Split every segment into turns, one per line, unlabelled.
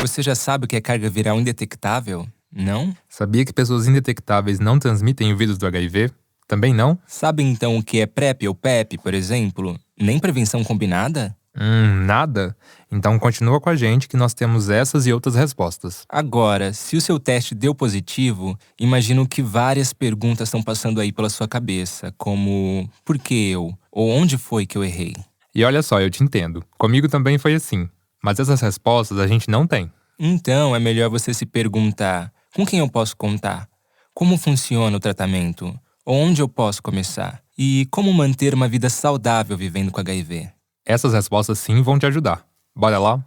Você já sabe o que é carga viral indetectável? Não?
Sabia que pessoas indetectáveis não transmitem o vírus do HIV? Também não?
Sabe então o que é PrEP ou PEP, por exemplo? Nem prevenção combinada?
Nada? Então continua com a gente que nós temos essas e outras respostas.
Agora, se o seu teste deu positivo, imagino que várias perguntas estão passando aí pela sua cabeça, como por que eu? Ou onde foi que eu errei?
E olha só, eu te entendo. Comigo também foi assim. Mas essas respostas a gente não tem.
Então é melhor você se perguntar: com quem eu posso contar? Como funciona o tratamento? Onde eu posso começar? E como manter uma vida saudável vivendo com HIV?
Essas respostas sim vão te ajudar. Bora lá?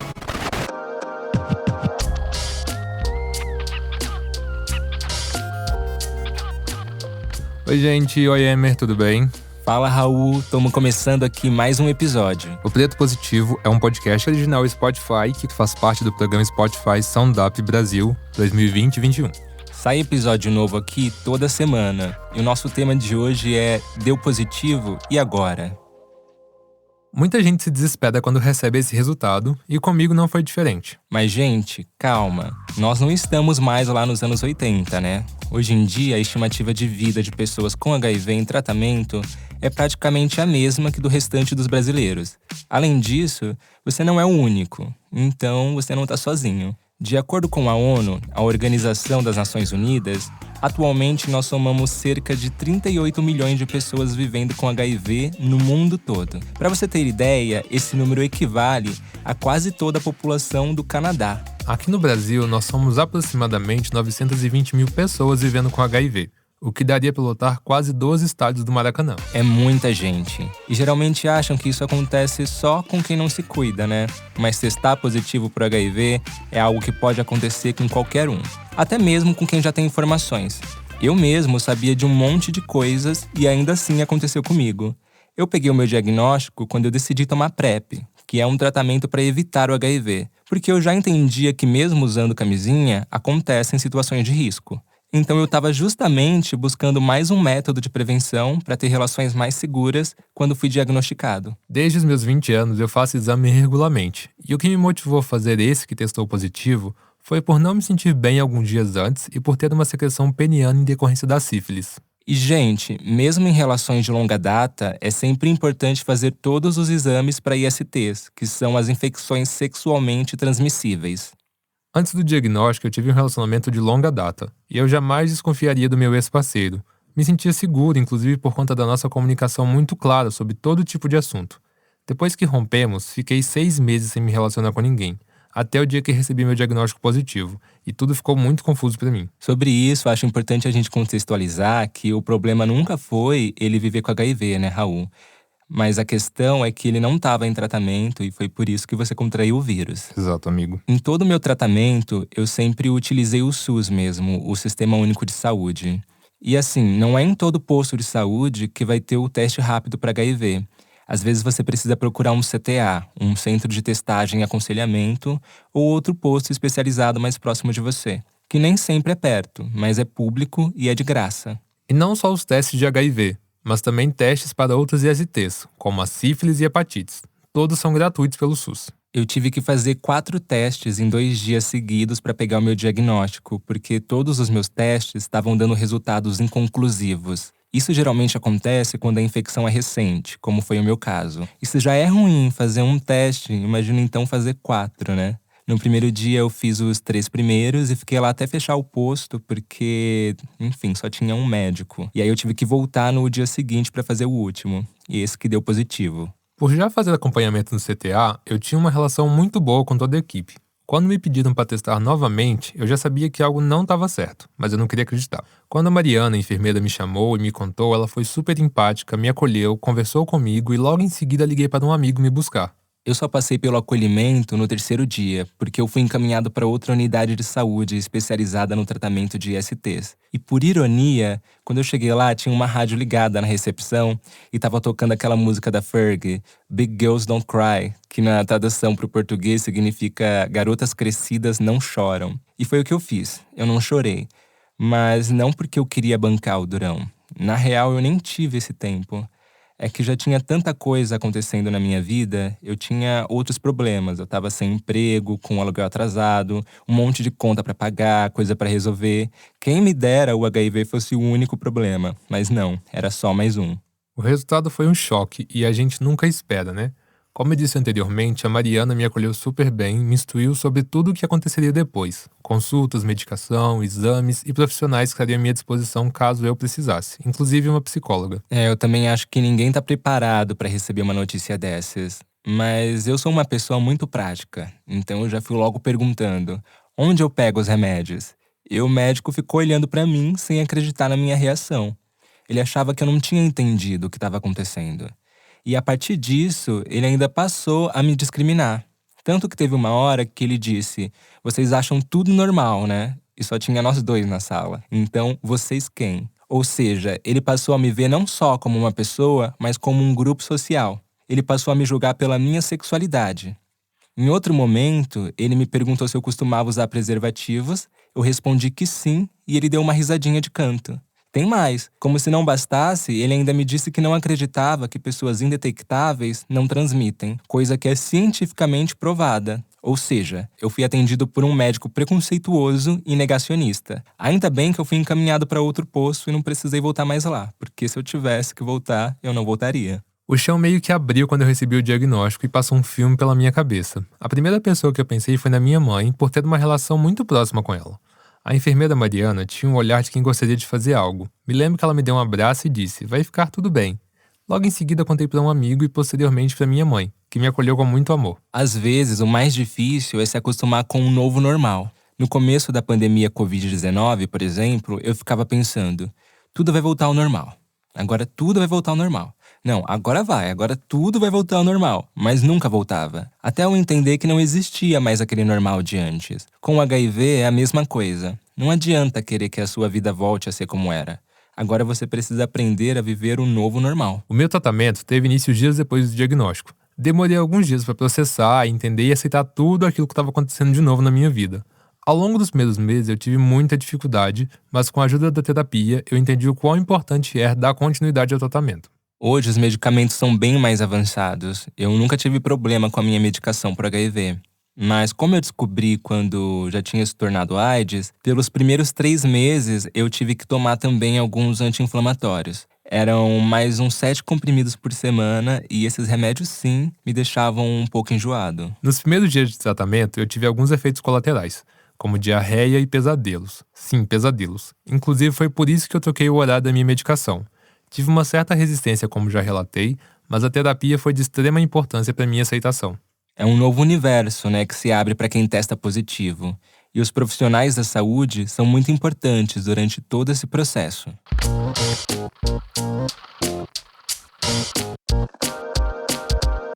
Oi gente, oi Emer, tudo bem?
Fala Raul, estamos começando aqui mais um episódio.
O Preto Positivo é um podcast original Spotify que faz parte do programa Spotify Sound Up Brasil 2020-21.
Sai episódio novo aqui toda semana. E o nosso tema de hoje é Deu positivo e agora?
Muita gente se desespera quando recebe esse resultado, e comigo não foi diferente.
Mas, gente, calma. Nós não estamos mais lá nos anos 80, né? Hoje em dia, a estimativa de vida de pessoas com HIV em tratamento é praticamente a mesma que do restante dos brasileiros. Além disso, você não é o único, então você não está sozinho. De acordo com a ONU, a Organização das Nações Unidas, atualmente nós somamos cerca de 38 milhões de pessoas vivendo com HIV no mundo todo. Para você ter ideia, esse número equivale a quase toda a população do Canadá.
Aqui no Brasil, nós somos aproximadamente 920 mil pessoas vivendo com HIV, o que daria para lotar quase 12 estádios do Maracanã.
É muita gente. E geralmente acham que isso acontece só com quem não se cuida, né? Mas testar positivo por HIV é algo que pode acontecer com qualquer um. Até mesmo com quem já tem informações. Eu mesmo sabia de um monte de coisas e ainda assim aconteceu comigo. Eu peguei o meu diagnóstico quando eu decidi tomar PrEP, que é um tratamento para evitar o HIV. Porque eu já entendia que mesmo usando camisinha, acontecem situações de risco. Então eu estava justamente buscando mais um método de prevenção para ter relações mais seguras quando fui diagnosticado.
Desde os meus 20 anos eu faço exame regularmente, e o que me motivou a fazer esse que testou positivo foi por não me sentir bem alguns dias antes e por ter uma secreção peniana em decorrência da sífilis.
E, gente, mesmo em relações de longa data, é sempre importante fazer todos os exames para ISTs, que são as infecções sexualmente transmissíveis.
Antes do diagnóstico, eu tive um relacionamento de longa data, e eu jamais desconfiaria do meu ex-parceiro. Me sentia seguro, inclusive por conta da nossa comunicação muito clara sobre todo tipo de assunto. Depois que rompemos, fiquei 6 meses sem me relacionar com ninguém, até o dia que recebi meu diagnóstico positivo, e tudo ficou muito confuso para mim.
Sobre isso, acho importante a gente contextualizar que o problema nunca foi ele viver com HIV, né, Raul? Mas a questão é que ele não estava em tratamento e foi por isso que você contraiu o vírus.
Exato, amigo.
Em todo o meu tratamento, eu sempre utilizei o SUS mesmo, o Sistema Único de Saúde. E assim, não é em todo posto de saúde que vai ter o teste rápido para HIV. Às vezes você precisa procurar um CTA, um Centro de Testagem e Aconselhamento, ou outro posto especializado mais próximo de você, que nem sempre é perto, mas é público e é de graça.
E não só os testes de HIV, mas também testes para outros ISTs, como a sífilis e hepatites. Todos são gratuitos pelo SUS.
Eu tive que fazer 4 testes em 2 dias seguidos para pegar o meu diagnóstico, porque todos os meus testes estavam dando resultados inconclusivos. Isso geralmente acontece quando a infecção é recente, como foi o meu caso. E se já é ruim fazer um teste, imagina então fazer 4, né? No primeiro dia eu fiz os 3 primeiros e fiquei lá até fechar o posto, porque, enfim, só tinha um médico. E aí eu tive que voltar no dia seguinte para fazer o último. E esse que deu positivo.
Por já fazer acompanhamento no CTA, eu tinha uma relação muito boa com toda a equipe. Quando me pediram para testar novamente, eu já sabia que algo não estava certo, mas eu não queria acreditar. Quando a Mariana, a enfermeira, me chamou e me contou, ela foi super empática, me acolheu, conversou comigo e logo em seguida liguei para um amigo me buscar.
Eu só passei pelo acolhimento no 3º dia, porque eu fui encaminhado para outra unidade de saúde especializada no tratamento de ISTs. E por ironia, quando eu cheguei lá, tinha uma rádio ligada na recepção e tava tocando aquela música da Fergie, Big Girls Don't Cry, que na tradução para o português significa Garotas Crescidas Não Choram. E foi o que eu fiz, eu não chorei. Mas não porque eu queria bancar o durão. Na real, eu nem tive esse tempo. É que já tinha tanta coisa acontecendo na minha vida, eu tinha outros problemas. Eu tava sem emprego, com o aluguel atrasado, um monte de conta pra pagar, coisa pra resolver. Quem me dera o HIV fosse o único problema, mas não, era só mais um.
O resultado foi um choque e a gente nunca espera, né? Como eu disse anteriormente, a Mariana me acolheu super bem, me instruiu sobre tudo o que aconteceria depois. Consultas, medicação, exames e profissionais que estariam à minha disposição caso eu precisasse, inclusive uma psicóloga.
Eu também acho que ninguém tá preparado pra receber uma notícia dessas. Mas eu sou uma pessoa muito prática, então eu já fui logo perguntando: onde eu pego os remédios? E o médico ficou olhando pra mim sem acreditar na minha reação. Ele achava que eu não tinha entendido o que estava acontecendo. E a partir disso, ele ainda passou a me discriminar. Tanto que teve uma hora que ele disse: vocês acham tudo normal, né? E só tinha nós dois na sala. Então, vocês quem? Ou seja, ele passou a me ver não só como uma pessoa, mas como um grupo social. Ele passou a me julgar pela minha sexualidade. Em outro momento, ele me perguntou se eu costumava usar preservativos. Eu respondi que sim, e ele deu uma risadinha de canto. Tem mais. Como se não bastasse, ele ainda me disse que não acreditava que pessoas indetectáveis não transmitem, coisa que é cientificamente provada. Ou seja, eu fui atendido por um médico preconceituoso e negacionista. Ainda bem que eu fui encaminhado para outro posto e não precisei voltar mais lá, porque se eu tivesse que voltar, eu não voltaria.
O chão meio que abriu quando eu recebi o diagnóstico e passou um filme pela minha cabeça. A primeira pessoa que eu pensei foi na minha mãe, por ter uma relação muito próxima com ela. A enfermeira Mariana tinha um olhar de quem gostaria de fazer algo. Me lembro que ela me deu um abraço e disse: vai ficar tudo bem. Logo em seguida contei para um amigo e posteriormente para minha mãe, que me acolheu com muito amor.
Às vezes, o mais difícil é se acostumar com um novo normal. No começo da pandemia Covid-19, por exemplo, eu ficava pensando: tudo vai voltar ao normal. Agora tudo vai voltar ao normal. Não, agora tudo vai voltar ao normal. Mas nunca voltava. Até eu entender que não existia mais aquele normal de antes. Com o HIV é a mesma coisa. Não adianta querer que a sua vida volte a ser como era. Agora você precisa aprender a viver um novo normal.
O meu tratamento teve início dias depois do diagnóstico. Demorei alguns dias para processar, entender e aceitar tudo aquilo que estava acontecendo de novo na minha vida. Ao longo dos primeiros meses eu tive muita dificuldade, mas com a ajuda da terapia eu entendi o quão importante é dar continuidade ao tratamento.
Hoje os medicamentos são bem mais avançados. Eu nunca tive problema com a minha medicação por HIV. Mas como eu descobri quando já tinha se tornado AIDS, pelos primeiros 3 meses eu tive que tomar também alguns anti-inflamatórios. Eram mais uns 7 comprimidos por semana e esses remédios sim me deixavam um pouco enjoado.
Nos primeiros dias de tratamento eu tive alguns efeitos colaterais, como diarreia e pesadelos. Sim, pesadelos. Inclusive foi por isso que eu troquei o horário da minha medicação. Tive uma certa resistência, como já relatei, mas a terapia foi de extrema importância para minha aceitação.
É um novo universo, né, que se abre para quem testa positivo. E os profissionais da saúde são muito importantes durante todo esse processo.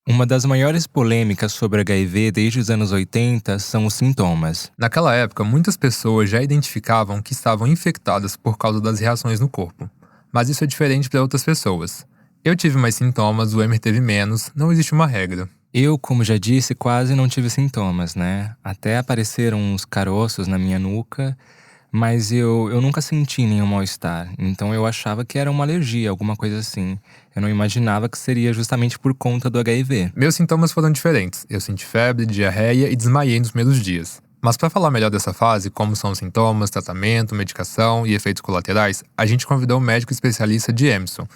Uma das maiores polêmicas sobre HIV desde os anos 80 são os sintomas.
Naquela época, muitas pessoas já identificavam que estavam infectadas por causa das reações no corpo. Mas isso é diferente para outras pessoas. Eu tive mais sintomas, o Emer teve menos, não existe uma regra.
Eu, como já disse, quase não tive sintomas, né? Até apareceram uns caroços na minha nuca, mas eu nunca senti nenhum mal-estar. Então eu achava que era uma alergia, alguma coisa assim. Eu não imaginava que seria justamente por conta do HIV.
Meus sintomas foram diferentes. Eu senti febre, diarreia e desmaiei nos primeiros dias. Mas para falar melhor dessa fase, como são os sintomas, tratamento, medicação e efeitos colaterais, a gente convidou um médico especialista de Jameson.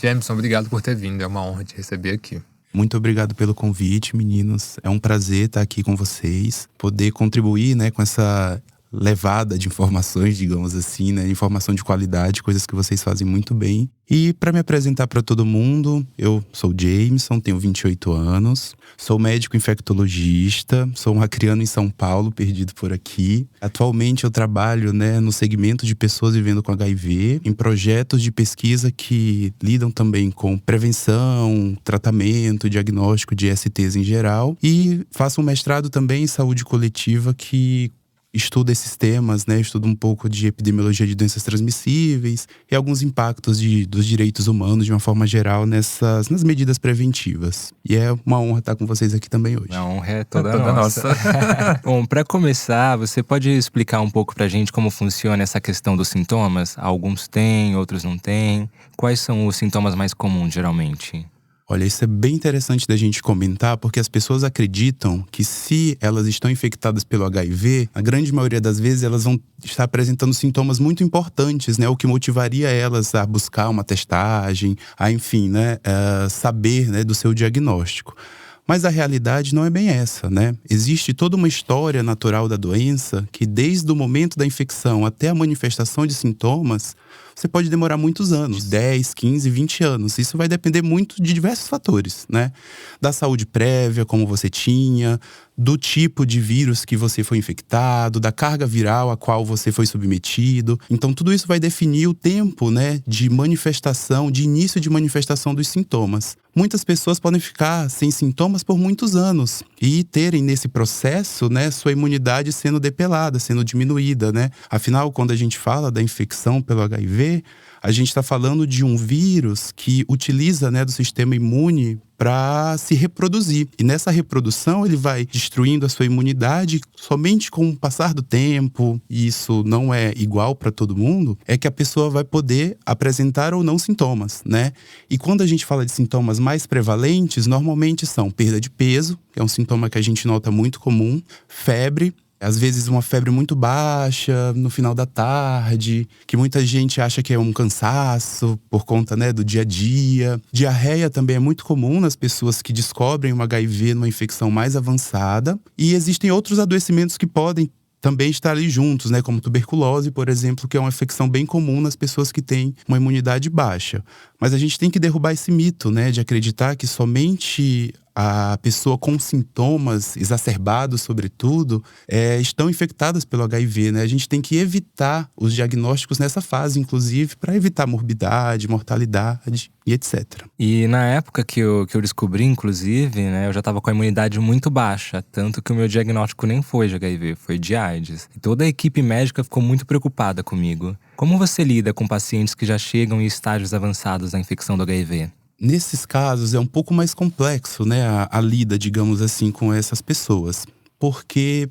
Jameson, obrigado por ter vindo, é uma honra te receber aqui.
Muito obrigado pelo convite, meninos. É um prazer estar aqui com vocês, poder contribuir, né, com essa levada de informações, digamos assim, né, informação de qualidade, coisas que vocês fazem muito bem. E para me apresentar para todo mundo, eu sou Jameson, tenho 28 anos, sou médico infectologista, sou um acreano em São Paulo, perdido por aqui. Atualmente eu trabalho, né, no segmento de pessoas vivendo com HIV, em projetos de pesquisa que lidam também com prevenção, tratamento, diagnóstico de STs em geral, e faço um mestrado também em saúde coletiva que estuda esses temas, né? Estuda um pouco de epidemiologia de doenças transmissíveis e alguns impactos dos direitos humanos de uma forma geral nas medidas preventivas. E é uma honra estar com vocês aqui também hoje.
A honra é toda nossa. Bom, para começar, você pode explicar um pouco pra gente como funciona essa questão dos sintomas? Alguns têm, outros não têm. Quais são os sintomas mais comuns, geralmente?
Olha, isso é bem interessante da gente comentar, porque as pessoas acreditam que se elas estão infectadas pelo HIV, a grande maioria das vezes elas vão estar apresentando sintomas muito importantes, né? O que motivaria elas a buscar uma testagem, a, enfim, né? Saber, né, do seu diagnóstico. Mas a realidade não é bem essa, né? Existe toda uma história natural da doença que desde o momento da infecção até a manifestação de sintomas, você pode demorar muitos anos, 10, 15, 20 anos. Isso vai depender muito de diversos fatores, né? Da saúde prévia, como você tinha, do tipo de vírus que você foi infectado, da carga viral a qual você foi submetido. Então, tudo isso vai definir o tempo, né, de manifestação, de início de manifestação dos sintomas. Muitas pessoas podem ficar sem sintomas por muitos anos e terem nesse processo, né, sua imunidade sendo depelada, sendo diminuída, né? Afinal, quando a gente fala da infecção pelo HIV, a gente está falando de um vírus que utiliza, né, do sistema imune para se reproduzir. E nessa reprodução ele vai destruindo a sua imunidade somente com o passar do tempo, e isso não é igual para todo mundo, é que a pessoa vai poder apresentar ou não sintomas, né? E quando a gente fala de sintomas mais prevalentes, normalmente são perda de peso, que é um sintoma que a gente nota muito comum, febre, às vezes uma febre muito baixa no final da tarde, que muita gente acha que é um cansaço por conta, né, do dia a dia. Diarreia também é muito comum nas pessoas que descobrem um HIV numa infecção mais avançada. E existem outros adoecimentos que podem também estar ali juntos, né, como tuberculose, por exemplo, que é uma infecção bem comum nas pessoas que têm uma imunidade baixa. Mas a gente tem que derrubar esse mito, né, de acreditar que somente a pessoa com sintomas exacerbados, sobretudo, estão infectadas pelo HIV, né? A gente tem que evitar os diagnósticos nessa fase, inclusive, para evitar morbidade, mortalidade e etc.
E na época que eu descobri, inclusive, né, eu já estava com a imunidade muito baixa, tanto que o meu diagnóstico nem foi de HIV, foi de AIDS. E toda a equipe médica ficou muito preocupada comigo. Como você lida com pacientes que já chegam em estágios avançados da infecção do HIV?
Nesses casos é um pouco mais complexo, né, a lida, digamos assim, com essas pessoas. Porque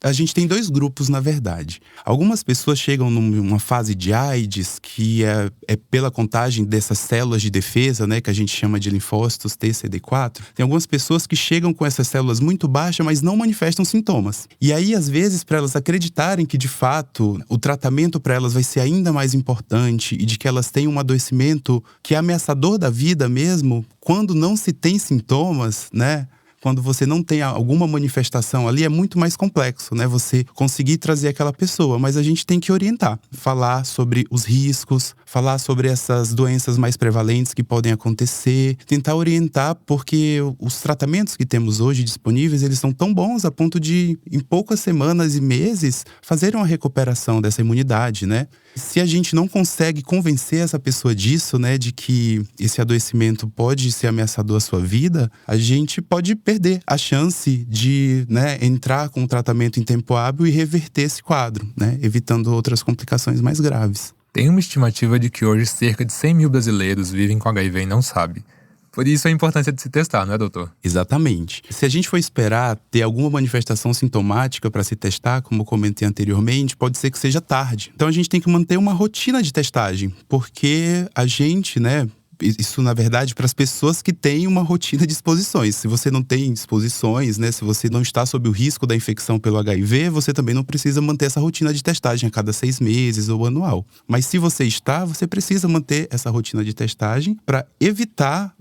a gente tem dois grupos, na verdade. Algumas pessoas chegam numa fase de AIDS, que é pela contagem dessas células de defesa, né, que a gente chama de linfócitos T, CD4. Tem algumas pessoas que chegam com essas células muito baixas, mas não manifestam sintomas. E aí, às vezes, para elas acreditarem que, de fato, o tratamento para elas vai ser ainda mais importante e de que elas têm um adoecimento que é ameaçador da vida mesmo, quando não se tem sintomas, né? Quando você não tem alguma manifestação ali, é muito mais complexo, né? Você conseguir trazer aquela pessoa. Mas a gente tem que orientar, falar sobre os riscos, falar sobre essas doenças mais prevalentes que podem acontecer, tentar orientar, porque os tratamentos que temos hoje disponíveis, eles são tão bons a ponto de, em poucas semanas e meses, fazerem uma recuperação dessa imunidade, né? Se a gente não consegue convencer essa pessoa disso, né, de que esse adoecimento pode ser ameaçador à sua vida, a gente pode perder a chance de, né, entrar com o tratamento em tempo hábil e reverter esse quadro, né, evitando outras complicações mais graves.
Tem uma estimativa de que hoje cerca de 100 mil brasileiros vivem com HIV e não sabem. Por isso a importância de se testar, não é, doutor?
Exatamente. Se a gente for esperar ter alguma manifestação sintomática para se testar, como eu comentei anteriormente, pode ser que seja tarde. Então a gente tem que manter uma rotina de testagem, porque a gente, né, isso, na verdade, para as pessoas que têm uma rotina de exposições. Se você não tem exposições, né, se você não está sob o risco da infecção pelo HIV, você também não precisa manter essa rotina de testagem a cada 6 meses ou anual. Mas se você está, você precisa manter essa rotina de testagem para evitar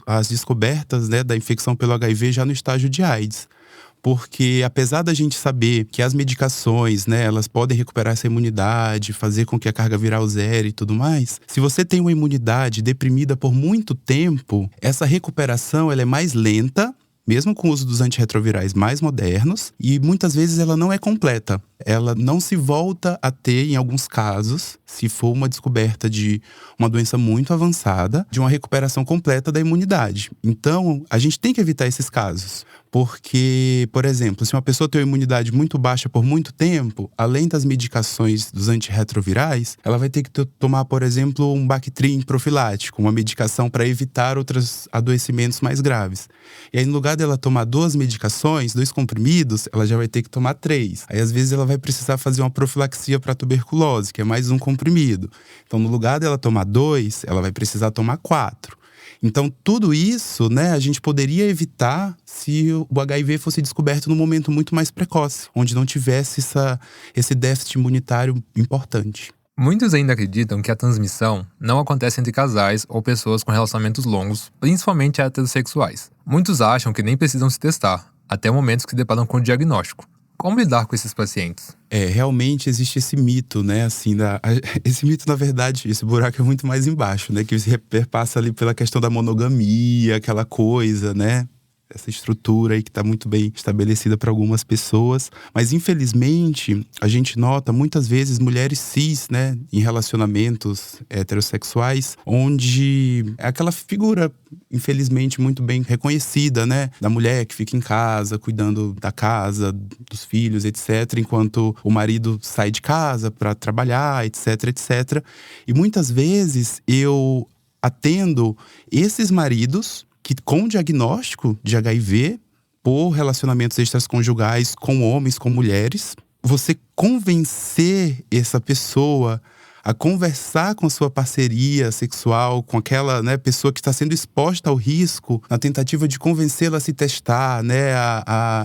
as descobertas, né, da infecção pelo HIV já no estágio de AIDS. Porque apesar da gente saber que as medicações, né, elas podem recuperar essa imunidade, fazer com que a carga viral zere e tudo mais, se você tem uma imunidade deprimida por muito tempo, essa recuperação ela é mais lenta, mesmo com o uso dos antirretrovirais mais modernos, e muitas vezes ela não é completa. ela não se volta a ter, em alguns casos, se for uma descoberta de uma doença muito avançada, de uma recuperação completa da imunidade. Então, a gente tem que evitar esses casos. Porque, por exemplo, se uma pessoa tem uma imunidade muito baixa por muito tempo, além das medicações dos antirretrovirais, ela vai ter que tomar, por exemplo, um Bactrim profilático, uma medicação para evitar outros adoecimentos mais graves. E aí, no lugar dela tomar 2 medicações, 2 comprimidos, ela já vai ter que tomar 3. Aí, às vezes, ela vai precisar fazer uma profilaxia para tuberculose, que é mais um comprimido. Então, no lugar dela tomar 2, ela vai precisar tomar 4. Então, tudo isso, né, a gente poderia evitar se o HIV fosse descoberto num momento muito mais precoce, onde não tivesse esse déficit imunitário importante.
Muitos ainda acreditam que a transmissão não acontece entre casais ou pessoas com relacionamentos longos, principalmente heterossexuais. Muitos acham que nem precisam se testar, até momentos que se deparam com o diagnóstico. Como lidar com esses pacientes?
Realmente existe esse mito, né, assim, esse mito, na verdade, esse buraco é muito mais embaixo, né, que se perpassa ali pela questão da monogamia, aquela coisa, né, essa estrutura aí que está muito bem estabelecida para algumas pessoas. Mas, infelizmente, a gente nota muitas vezes mulheres cis, né, em relacionamentos heterossexuais, onde é aquela figura, infelizmente, muito bem reconhecida, né, da mulher que fica em casa, cuidando da casa, dos filhos, etc., enquanto o marido sai de casa para trabalhar, etc., etc. E muitas vezes eu atendo esses maridos que, com diagnóstico de HIV, por relacionamentos extraconjugais com homens, com mulheres, você convencer essa pessoa a conversar com a sua parceria sexual, com aquela, né, pessoa que está sendo exposta ao risco, na tentativa de convencê-la a se testar, né,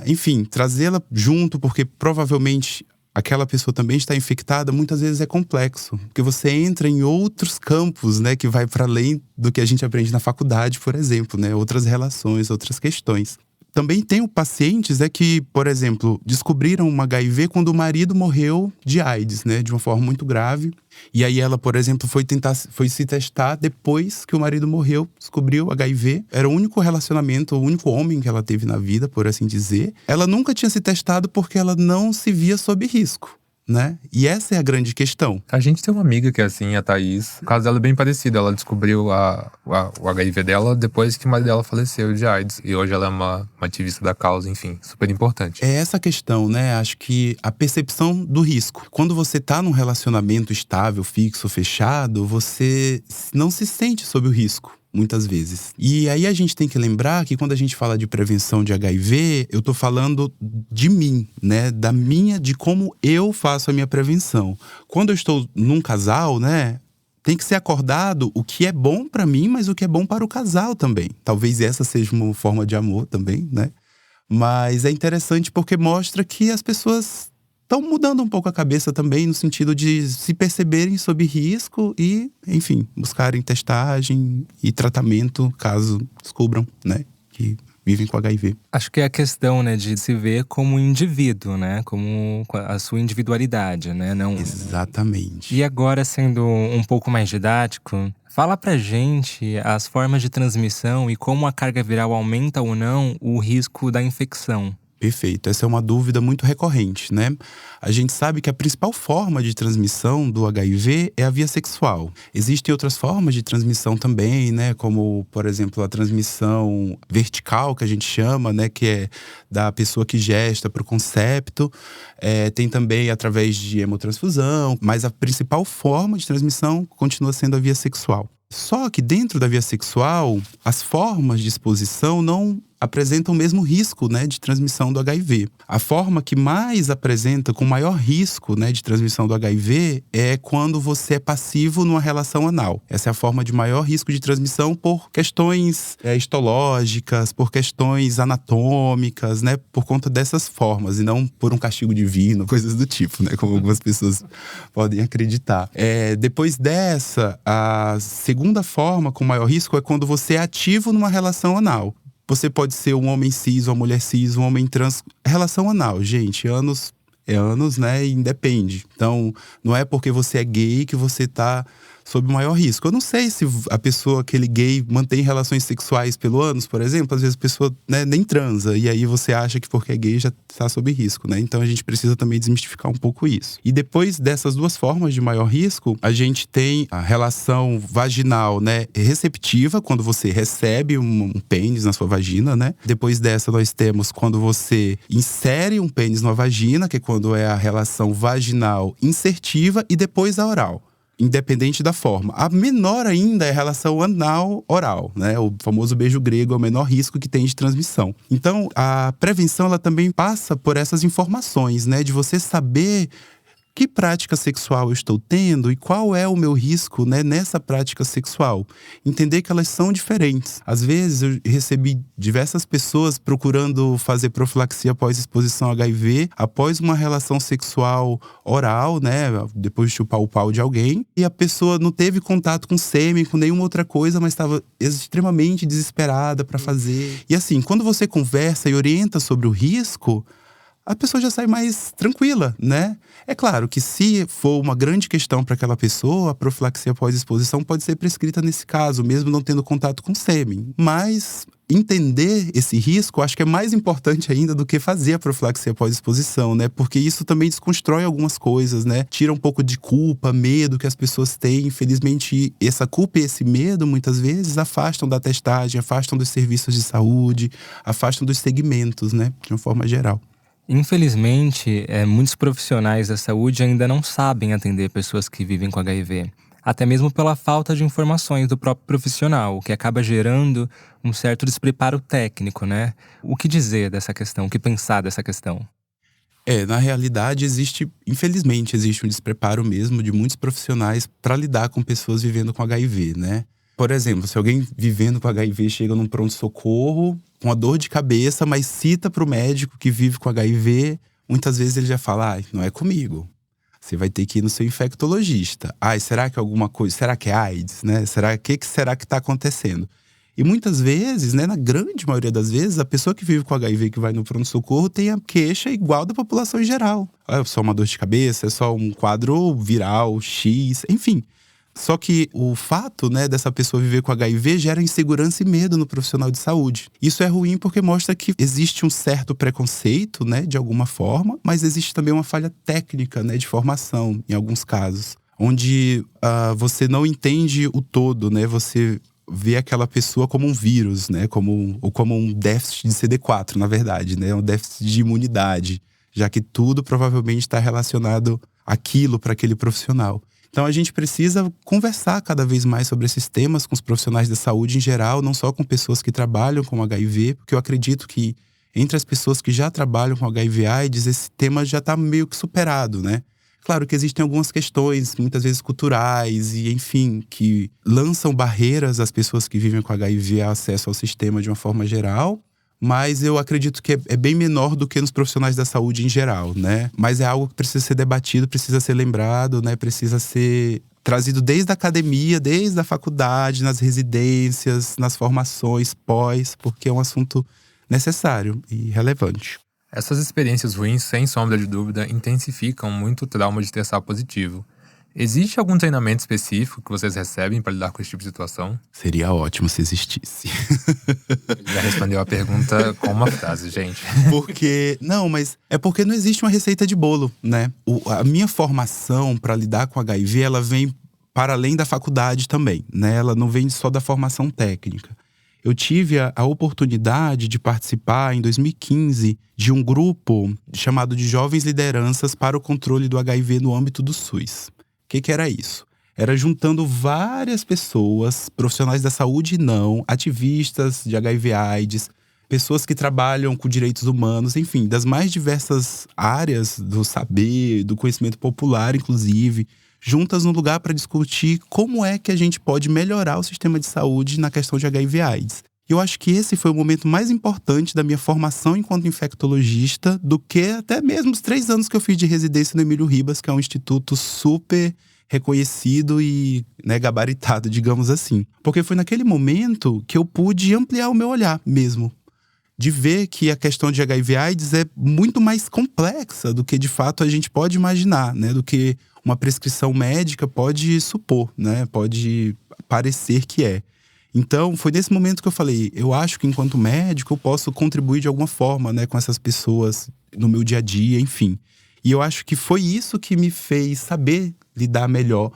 enfim, trazê-la junto, porque provavelmente aquela pessoa também está infectada, muitas vezes é complexo. Porque você entra em outros campos, né, que vai para além do que a gente aprende na faculdade, por exemplo, né, outras relações, outras questões. Também tenho pacientes que, por exemplo, descobriram um HIV quando o marido morreu de AIDS, né, de uma forma muito grave. E aí ela, por exemplo, foi se testar depois que o marido morreu, descobriu HIV. Era o único relacionamento, o único homem que ela teve na vida, por assim dizer. Ela nunca tinha se testado porque ela não se via sob risco, né? E essa é a grande questão.
A gente tem uma amiga que é assim, a Thaís. O caso dela é bem parecido. Ela descobriu o HIV dela depois que o marido dela faleceu de AIDS. E hoje ela é uma ativista da causa, enfim, super importante.
É essa questão, né? Acho que a percepção do risco. Quando você tá num relacionamento estável, fixo, fechado, você não se sente sob o risco. Muitas vezes. E aí a gente tem que lembrar que quando a gente fala de prevenção de HIV, eu tô falando de mim, né? De como eu faço a minha prevenção. Quando eu estou num casal, né? Tem que ser acordado o que é bom para mim, mas o que é bom para o casal também. Talvez essa seja uma forma de amor também, né? Mas é interessante porque mostra que as pessoas estão mudando um pouco a cabeça também, no sentido de se perceberem sob risco e, enfim, buscarem testagem e tratamento caso descubram, né, que vivem com HIV.
Acho que é a questão, né, de se ver como indivíduo, né, como a sua individualidade, né, não…
Exatamente.
E agora, sendo um pouco mais didático, fala pra gente as formas de transmissão e como a carga viral aumenta ou não o risco da infecção.
Perfeito, essa é uma dúvida muito recorrente, né? A gente sabe que a principal forma de transmissão do HIV é a via sexual. Existem outras formas de transmissão também, né? Como, por exemplo, a transmissão vertical, que a gente chama, né? Que é da pessoa que gesta para o concepto. Tem também através de hemotransfusão, mas a principal forma de transmissão continua sendo a via sexual. Só que dentro da via sexual, as formas de exposição não apresentam o mesmo risco, né, de transmissão do HIV. A forma que mais apresenta, com maior risco, né, de transmissão do HIV é quando você é passivo numa relação anal. Essa é a forma de maior risco de transmissão por questões histológicas, por questões anatômicas, né, por conta dessas formas, e não por um castigo divino, coisas do tipo, né, como algumas pessoas podem acreditar. Depois dessa, a segunda forma com maior risco é quando você é ativo numa relação anal. Você pode ser um homem cis, uma mulher cis, um homem trans. Relação anal, gente, anos é anos, né? E independe. Então, não é porque você é gay que você tá sob maior risco. Eu não sei se a pessoa, aquele gay, mantém relações sexuais pelo ânus, por exemplo. Às vezes a pessoa, né, nem transa. E aí você acha que porque é gay já está sob risco, né? Então a gente precisa também desmistificar um pouco isso. E depois dessas duas formas de maior risco, a gente tem a relação vaginal, né, receptiva, quando você recebe um pênis na sua vagina, né? Depois dessa nós temos quando você insere um pênis na vagina, que é quando é a relação vaginal insertiva, e depois a oral, independente da forma. A menor ainda é a relação anal-oral, né? O famoso beijo grego é o menor risco que tem de transmissão. Então, a prevenção, ela também passa por essas informações, né? De você saber que prática sexual eu estou tendo e qual é o meu risco, né, nessa prática sexual. Entender que elas são diferentes. Às vezes eu recebi diversas pessoas procurando fazer profilaxia após exposição a HIV, após uma relação sexual oral, né, depois de chupar o pau de alguém, e a pessoa não teve contato com sêmen, com nenhuma outra coisa, mas estava extremamente desesperada para fazer. E assim, quando você conversa e orienta sobre o risco, a pessoa já sai mais tranquila, né? É claro que se for uma grande questão para aquela pessoa, a profilaxia pós-exposição pode ser prescrita nesse caso, mesmo não tendo contato com sêmen. Mas entender esse risco, acho que é mais importante ainda do que fazer a profilaxia pós-exposição, né? Porque isso também desconstrói algumas coisas, né? Tira um pouco de culpa, medo que as pessoas têm. Infelizmente, essa culpa e esse medo, muitas vezes, afastam da testagem, afastam dos serviços de saúde, afastam dos segmentos, né? De uma forma geral.
Infelizmente, muitos profissionais da saúde ainda não sabem atender pessoas que vivem com HIV. Até mesmo pela falta de informações do próprio profissional, o que acaba gerando um certo despreparo técnico, né? O que dizer dessa questão? O que pensar dessa questão?
Na realidade, infelizmente, existe um despreparo mesmo de muitos profissionais para lidar com pessoas vivendo com HIV, né? Por exemplo, se alguém vivendo com HIV chega num pronto-socorro, com a dor de cabeça, mas cita para o médico que vive com HIV, muitas vezes ele já fala, não é comigo. Você vai ter que ir no seu infectologista. Será que é alguma coisa? Será que é AIDS, né? Que será que está acontecendo? E muitas vezes, né, na grande maioria das vezes, a pessoa que vive com HIV que vai no pronto-socorro tem a queixa igual da população em geral. É só uma dor de cabeça, é só um quadro viral, X, enfim. Só que o fato, né, dessa pessoa viver com HIV gera insegurança e medo no profissional de saúde. Isso é ruim porque mostra que existe um certo preconceito, né, de alguma forma, mas existe também uma falha técnica, né, de formação, em alguns casos. Onde você não entende o todo, né, você vê aquela pessoa como um vírus, né, como um déficit de CD4, na verdade, né, um déficit de imunidade, já que tudo provavelmente está relacionado àquilo para aquele profissional. Então a gente precisa conversar cada vez mais sobre esses temas com os profissionais da saúde em geral, não só com pessoas que trabalham com HIV, porque eu acredito que entre as pessoas que já trabalham com HIV/AIDS, esse tema já está meio que superado, né? Claro que existem algumas questões, muitas vezes culturais e, enfim, que lançam barreiras às pessoas que vivem com HIV a acesso ao sistema de uma forma geral. Mas eu acredito que é bem menor do que nos profissionais da saúde em geral, né? Mas é algo que precisa ser debatido, precisa ser lembrado, né? Precisa ser trazido desde a academia, desde a faculdade, nas residências, nas formações pós, porque é um assunto necessário e relevante.
Essas experiências ruins, sem sombra de dúvida, intensificam muito o trauma de testar positivo. Existe algum treinamento específico que vocês recebem para lidar com esse tipo de situação?
Seria ótimo se existisse.
Ele já respondeu a pergunta com uma frase, gente.
Porque não existe uma receita de bolo, né? A minha formação para lidar com HIV, ela vem para além da faculdade também, né? Ela não vem só da formação técnica. Eu tive a oportunidade de participar, em 2015, de um grupo chamado de Jovens Lideranças para o Controle do HIV no âmbito do SUS. O que era isso? Era juntando várias pessoas, profissionais da saúde e não, ativistas de HIV/AIDS, pessoas que trabalham com direitos humanos, enfim, das mais diversas áreas do saber, do conhecimento popular, inclusive, juntas num lugar para discutir como é que a gente pode melhorar o sistema de saúde na questão de HIV/AIDS. Eu acho que esse foi o momento mais importante da minha formação enquanto infectologista do que até mesmo os 3 anos que eu fiz de residência no Emílio Ribas, que é um instituto super reconhecido e, né, gabaritado, digamos assim. Porque foi naquele momento que eu pude ampliar o meu olhar mesmo. de ver que a questão de HIV/AIDS é muito mais complexa do que de fato a gente pode imaginar, né? Do que uma prescrição médica pode supor, né? Pode parecer que é. Então, foi nesse momento que eu falei, eu acho que enquanto médico eu posso contribuir de alguma forma, né, com essas pessoas no meu dia a dia, enfim. E eu acho que foi isso que me fez saber lidar melhor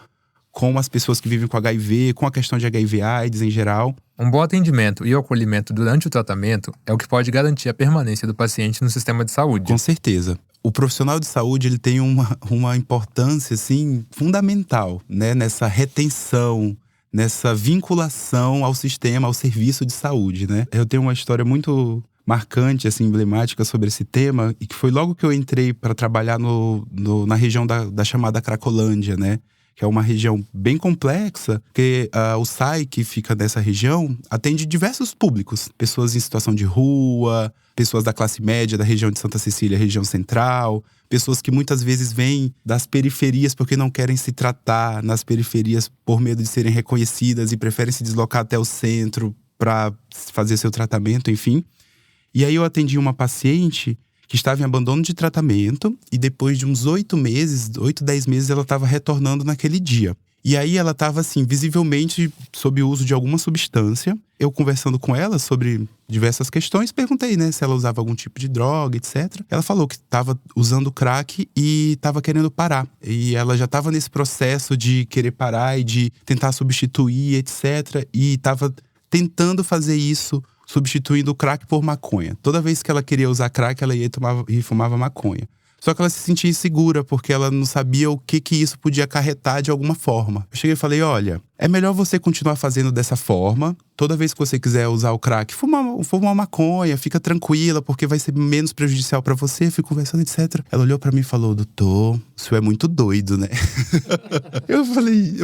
com as pessoas que vivem com HIV, com a questão de HIV/AIDS em geral.
Um bom atendimento e o acolhimento durante o tratamento é o que pode garantir a permanência do paciente no sistema de saúde.
Com certeza. O profissional de saúde, ele tem uma importância, assim, fundamental, né, nessa retenção, nessa vinculação ao sistema, ao serviço de saúde, né? Eu tenho uma história muito marcante, assim, emblemática sobre esse tema, e que foi logo que eu entrei para trabalhar na região da chamada Cracolândia, né? Que é uma região bem complexa, porque o SAI, que fica nessa região, atende diversos públicos. Pessoas em situação de rua, pessoas da classe média da região de Santa Cecília, região central, pessoas que muitas vezes vêm das periferias porque não querem se tratar nas periferias por medo de serem reconhecidas e preferem se deslocar até o centro para fazer seu tratamento, enfim. E aí eu atendi uma paciente que estava em abandono de tratamento e depois de uns 8, 10 meses, ela estava retornando naquele dia. E aí ela estava, assim, visivelmente sob o uso de alguma substância. Eu conversando com ela sobre diversas questões, perguntei, né, se ela usava algum tipo de droga, etc. Ela falou que estava usando crack e estava querendo parar. E ela já estava nesse processo de querer parar e de tentar substituir, etc. E estava tentando fazer isso, substituindo o crack por maconha. Toda vez que ela queria usar crack, ela ia e fumava maconha. Só que ela se sentia insegura, porque ela não sabia o que isso podia acarretar de alguma forma. Eu cheguei e falei, olha, é melhor você continuar fazendo dessa forma. Toda vez que você quiser usar o crack, fuma uma maconha, fica tranquila, porque vai ser menos prejudicial pra você. Fui conversando, etc. Ela olhou pra mim e falou, doutor, o senhor é muito doido, né? Eu falei,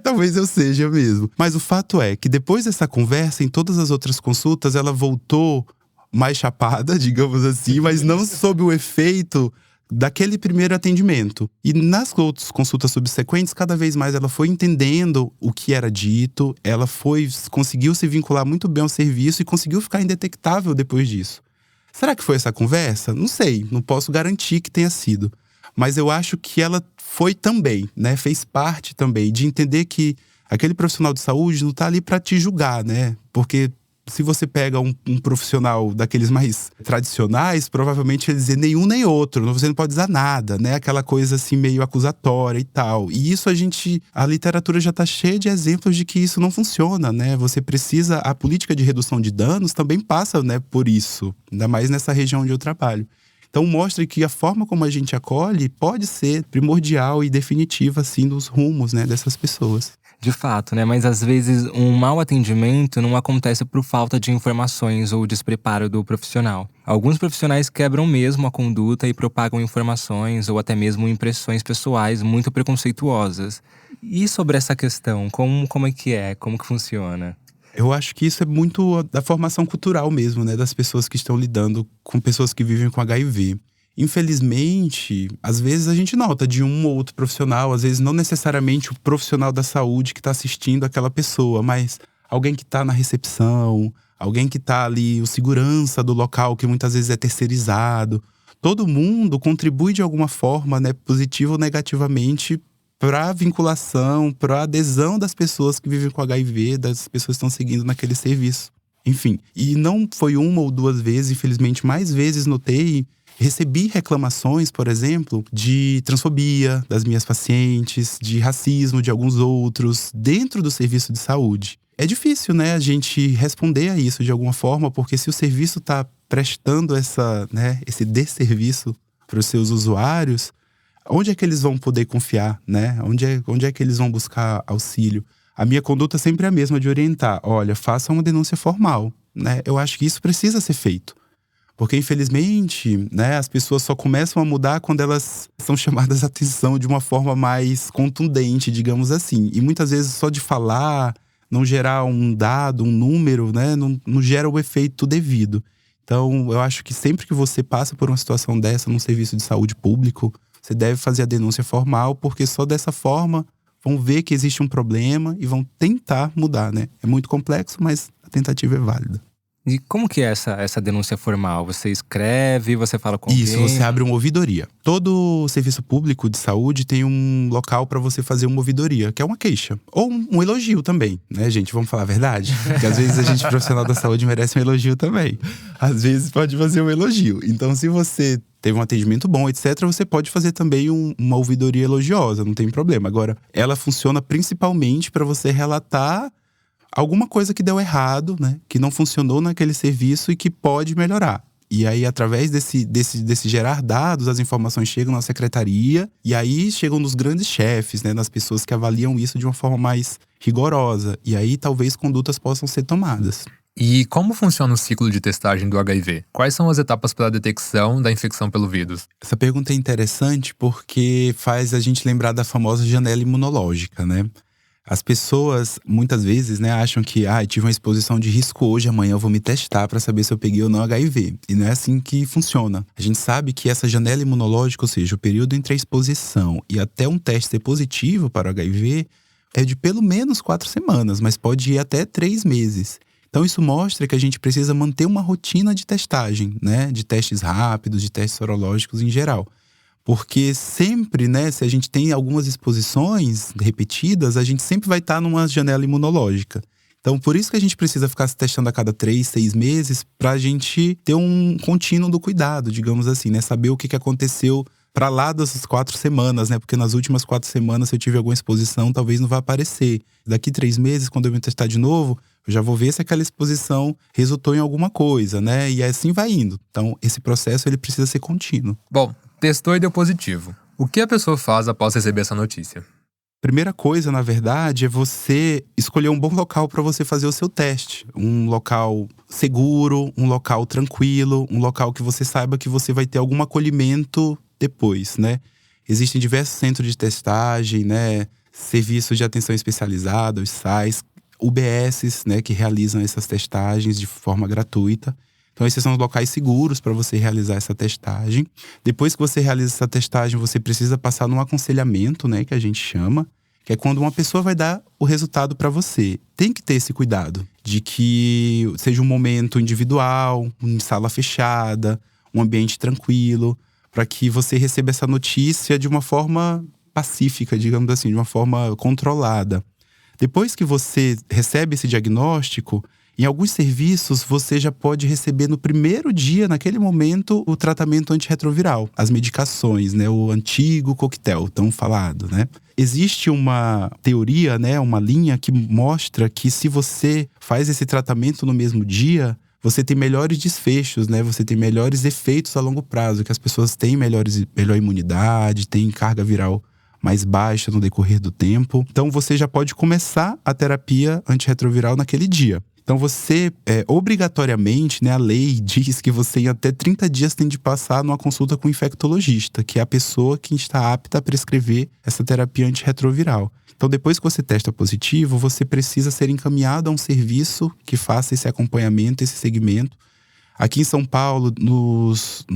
talvez eu seja mesmo. Mas o fato é que depois dessa conversa, em todas as outras consultas, ela voltou mais chapada, digamos assim, mas não sob o efeito daquele primeiro atendimento. E nas outras consultas subsequentes, cada vez mais ela foi entendendo o que era dito, ela conseguiu se vincular muito bem ao serviço e conseguiu ficar indetectável depois disso. Será que foi essa conversa? Não sei, não posso garantir que tenha sido. Mas eu acho que ela foi também, né? Fez parte também de entender que aquele profissional de saúde não está ali para te julgar, né? Porque se você pega um profissional daqueles mais tradicionais, provavelmente ele dizer nenhum nem outro, você não pode usar nada, né? Aquela coisa assim meio acusatória e tal. E isso a literatura já tá cheia de exemplos de que isso não funciona, né? A política de redução de danos também passa, né, por isso, ainda mais nessa região onde eu trabalho. Então mostra que a forma como a gente acolhe pode ser primordial e definitiva, assim, nos rumos, né, dessas pessoas.
De fato, né? Mas às vezes um mau atendimento não acontece por falta de informações ou despreparo do profissional. Alguns profissionais quebram mesmo a conduta e propagam informações ou até mesmo impressões pessoais muito preconceituosas. E sobre essa questão, como é que é? Como que funciona?
Eu acho que isso é muito da formação cultural mesmo, né? Das pessoas que estão lidando com pessoas que vivem com HIV. Infelizmente, às vezes a gente nota de um ou outro profissional, às vezes não necessariamente o profissional da saúde que está assistindo aquela pessoa, mas alguém que está na recepção, alguém que está ali, o segurança do local, que muitas vezes é terceirizado. Todo mundo contribui de alguma forma, né, positiva ou negativamente, para a vinculação, para a adesão das pessoas que vivem com HIV, das pessoas que estão seguindo naquele serviço. Enfim, e não foi uma ou duas vezes, infelizmente, mais vezes recebi reclamações, por exemplo, de transfobia das minhas pacientes, de racismo de alguns outros, dentro do serviço de saúde. É difícil, né, a gente responder a isso de alguma forma, porque se o serviço está prestando esse desserviço para os seus usuários, onde é que eles vão poder confiar, né? Onde é que eles vão buscar auxílio? A minha conduta sempre é a mesma, de orientar. Olha, faça uma denúncia formal, né? Eu acho que isso precisa ser feito. Porque, infelizmente, né, as pessoas só começam a mudar quando elas são chamadas a atenção de uma forma mais contundente, digamos assim. E muitas vezes só de falar, não gerar um dado, um número, né, não gera o efeito devido. Então, eu acho que sempre que você passa por uma situação dessa num serviço de saúde público, você deve fazer a denúncia formal, porque só dessa forma vão ver que existe um problema e vão tentar mudar, né? É muito complexo, mas a tentativa é válida.
E como que é essa denúncia formal? Você escreve, você fala com
Isso,
alguém?
você abre uma ouvidoria. Todo serviço público de saúde tem um local para você fazer uma ouvidoria, que é uma queixa. Ou um elogio também, né, gente? Vamos falar a verdade? Porque às vezes a gente, profissional da saúde, merece um elogio também. Às vezes pode fazer um elogio. Então, se você teve um atendimento bom, etc., você pode fazer também uma ouvidoria elogiosa, não tem problema. Agora, ela funciona principalmente para você relatar alguma coisa que deu errado, né? Que não funcionou naquele serviço e que pode melhorar. E aí, através desse gerar dados, as informações chegam na secretaria e aí chegam nos grandes chefes, né? Nas pessoas que avaliam isso de uma forma mais rigorosa. E aí, talvez, condutas possam ser tomadas.
E como funciona o ciclo de testagem do HIV? Quais são as etapas para a detecção da infecção pelo vírus?
Essa pergunta é interessante porque faz a gente lembrar da famosa janela imunológica, né? As pessoas, muitas vezes, né, acham que tive uma exposição de risco hoje, amanhã eu vou me testar para saber se eu peguei ou não HIV. E não é assim que funciona. A gente sabe que essa janela imunológica, ou seja, o período entre a exposição e até um teste ser positivo para o HIV, é de pelo menos 4 semanas, mas pode ir até 3 meses. Então isso mostra que a gente precisa manter uma rotina de testagem, né, de testes rápidos, de testes sorológicos em geral. Porque sempre, né, se a gente tem algumas exposições repetidas, a gente sempre vai estar numa janela imunológica. Então, por isso que a gente precisa ficar se testando a cada 3, 6 meses pra gente ter um contínuo do cuidado, digamos assim, né? Saber o que aconteceu para lá dessas 4 semanas, né? Porque nas últimas 4 semanas, se eu tive alguma exposição, talvez não vá aparecer. Daqui 3 meses, quando eu me testar de novo, eu já vou ver se aquela exposição resultou em alguma coisa, né? E assim vai indo. Então, esse processo, ele precisa ser contínuo.
Bom, testou e deu positivo. O que a pessoa faz após receber essa notícia?
Primeira coisa, na verdade, é você escolher um bom local para você fazer o seu teste. Um local seguro, um local tranquilo, um local que você saiba que você vai ter algum acolhimento depois, né? Existem diversos centros de testagem, né? Serviços de atenção especializada, os SAIs, UBSs, né? Que realizam essas testagens de forma gratuita. Então, esses são os locais seguros para você realizar essa testagem. Depois que você realiza essa testagem, você precisa passar num aconselhamento, né, que a gente chama, que é quando uma pessoa vai dar o resultado para você. Tem que ter esse cuidado de que seja um momento individual, em sala fechada, um ambiente tranquilo, para que você receba essa notícia de uma forma pacífica, digamos assim, de uma forma controlada. Depois que você recebe esse diagnóstico, em alguns serviços, você já pode receber no primeiro dia, naquele momento, o tratamento antirretroviral. As medicações, né? O antigo coquetel, tão falado, né? Existe uma teoria, né? Uma linha que mostra que se você faz esse tratamento no mesmo dia, você tem melhores desfechos, né? Você tem melhores efeitos a longo prazo, que as pessoas têm melhor imunidade, têm carga viral mais baixa no decorrer do tempo. Então, você já pode começar a terapia antirretroviral naquele dia. Então você, obrigatoriamente, né, a lei diz que você em até 30 dias tem de passar numa consulta com o infectologista, que é a pessoa que está apta a prescrever essa terapia antirretroviral. Então depois que você testa positivo, você precisa ser encaminhado a um serviço que faça esse acompanhamento, esse segmento. Aqui em São Paulo, nos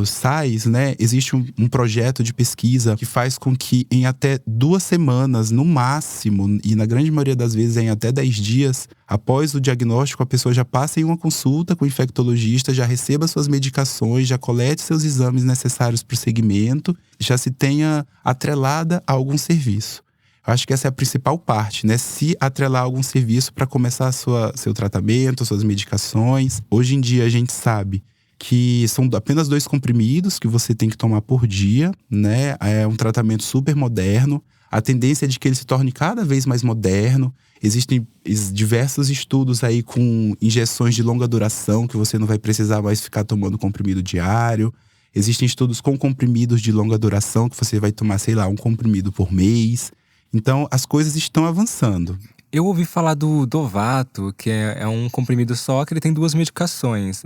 SAIs, né, existe um projeto de pesquisa que faz com que em até 2 semanas, no máximo, e na grande maioria das vezes em até 10 dias, após o diagnóstico, a pessoa já passe em uma consulta com o infectologista, já receba suas medicações, já colete seus exames necessários para o segmento, já se tenha atrelada a algum serviço. Eu acho que essa é a principal parte, né? Se atrelar algum serviço para começar seu tratamento, suas medicações. Hoje em dia a gente sabe que são apenas 2 comprimidos que você tem que tomar por dia, né? É um tratamento super moderno. A tendência é de que ele se torne cada vez mais moderno. Existem diversos estudos aí com injeções de longa duração, que você não vai precisar mais ficar tomando comprimido diário. Existem estudos com comprimidos de longa duração, que você vai tomar, sei lá, um comprimido por mês. Então, as coisas estão avançando.
Eu ouvi falar do Dovato, que é um comprimido só, que ele tem 2 medicações,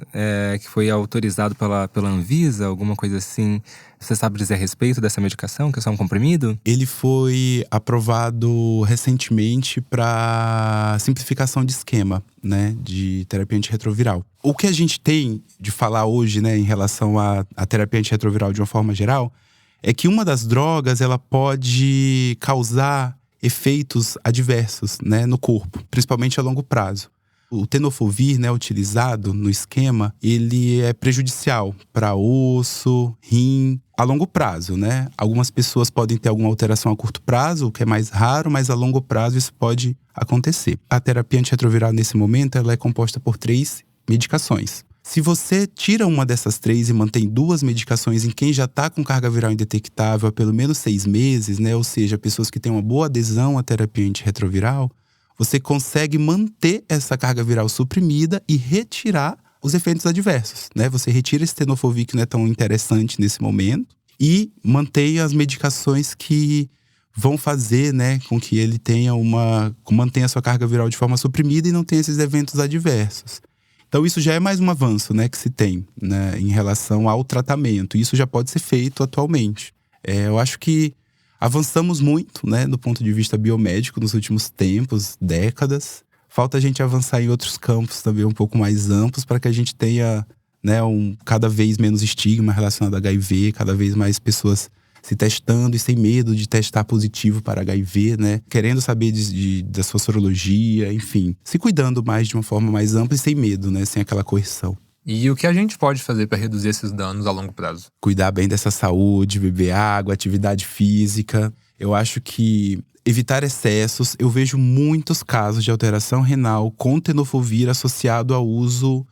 que foi autorizado pela Anvisa, alguma coisa assim. Você sabe dizer a respeito dessa medicação, que é só um comprimido?
Ele foi aprovado recentemente para simplificação de esquema, né, de terapia antirretroviral. O que a gente tem de falar hoje, né, em relação à terapia antirretroviral de uma forma geral, é que uma das drogas, ela pode causar efeitos adversos, né, no corpo, principalmente a longo prazo. O tenofovir, né, utilizado no esquema, ele é prejudicial para osso, rim, a longo prazo, né? Algumas pessoas podem ter alguma alteração a curto prazo, o que é mais raro, mas a longo prazo isso pode acontecer. A terapia antirretroviral, nesse momento, ela é composta por 3 medicações. Se você tira uma dessas 3 e mantém 2 medicações em quem já está com carga viral indetectável há pelo menos 6 meses, né? Ou seja, pessoas que têm uma boa adesão à terapia antirretroviral, você consegue manter essa carga viral suprimida e retirar os efeitos adversos, né? Você retira esse tenofovir que não é tão interessante nesse momento e mantém as medicações que vão fazer, né, com que ele mantenha a sua carga viral de forma suprimida e não tenha esses eventos adversos. Então isso já é mais um avanço, né, que se tem, né, em relação ao tratamento. Isso já pode ser feito atualmente. Eu acho que avançamos muito, né, do ponto de vista biomédico nos últimos tempos, décadas. Falta a gente avançar em outros campos também um pouco mais amplos para que a gente tenha, né, cada vez menos estigma relacionado a HIV, cada vez mais pessoas se testando e sem medo de testar positivo para HIV, né? Querendo saber da sua sorologia, enfim. Se cuidando mais de uma forma mais ampla e sem medo, né? Sem aquela coerção.
E o que a gente pode fazer para reduzir esses danos a longo prazo?
Cuidar bem dessa saúde, beber água, atividade física. Eu acho que evitar excessos. Eu vejo muitos casos de alteração renal com tenofovir associado ao uso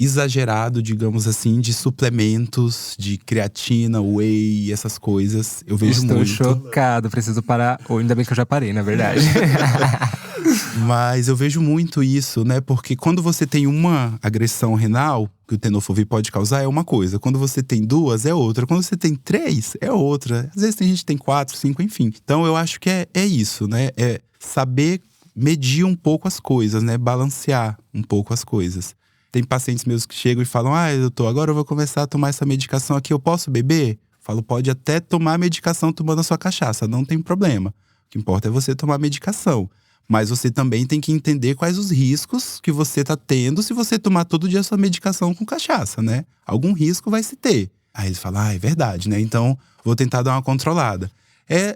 exagerado, digamos assim, de suplementos, de creatina, whey, essas coisas. Eu vejo muito.
Estou chocado, preciso parar. Ou ainda bem que eu já parei, na verdade.
Mas eu vejo muito isso, né? Porque quando você tem uma agressão renal, que o tenofovir pode causar, é uma coisa. Quando você tem 2, é outra. Quando você tem 3, é outra. Às vezes tem gente que tem 4, 5, enfim. Então eu acho que é isso, né? É saber medir um pouco as coisas, né? Balancear um pouco as coisas. Tem pacientes meus que chegam e falam: doutor, agora eu vou começar a tomar essa medicação aqui, eu posso beber? Falo, pode até tomar a medicação tomando a sua cachaça, não tem problema. O que importa é você tomar a medicação. Mas você também tem que entender quais os riscos que você tá tendo se você tomar todo dia a sua medicação com cachaça, né? Algum risco vai se ter. Aí eles falam, é verdade, né? Então, vou tentar dar uma controlada.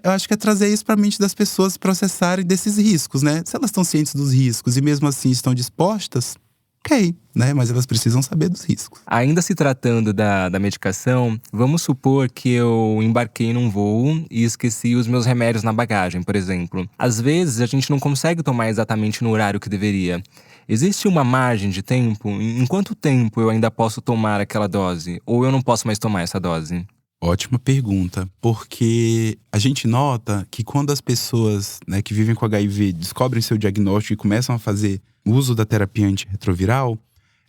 Eu acho que é trazer isso pra mente das pessoas processarem desses riscos, né? Se elas estão cientes dos riscos e mesmo assim estão dispostas, ok, né? Mas elas precisam saber dos riscos.
Ainda se tratando da medicação, vamos supor que eu embarquei num voo e esqueci os meus remédios na bagagem, por exemplo. Às vezes a gente não consegue tomar exatamente no horário que deveria. Existe uma margem de tempo? Em quanto tempo eu ainda posso tomar aquela dose? Ou eu não posso mais tomar essa dose?
Ótima pergunta, porque a gente nota que quando as pessoas, né, que vivem com HIV descobrem seu diagnóstico e começam a fazer uso da terapia antirretroviral,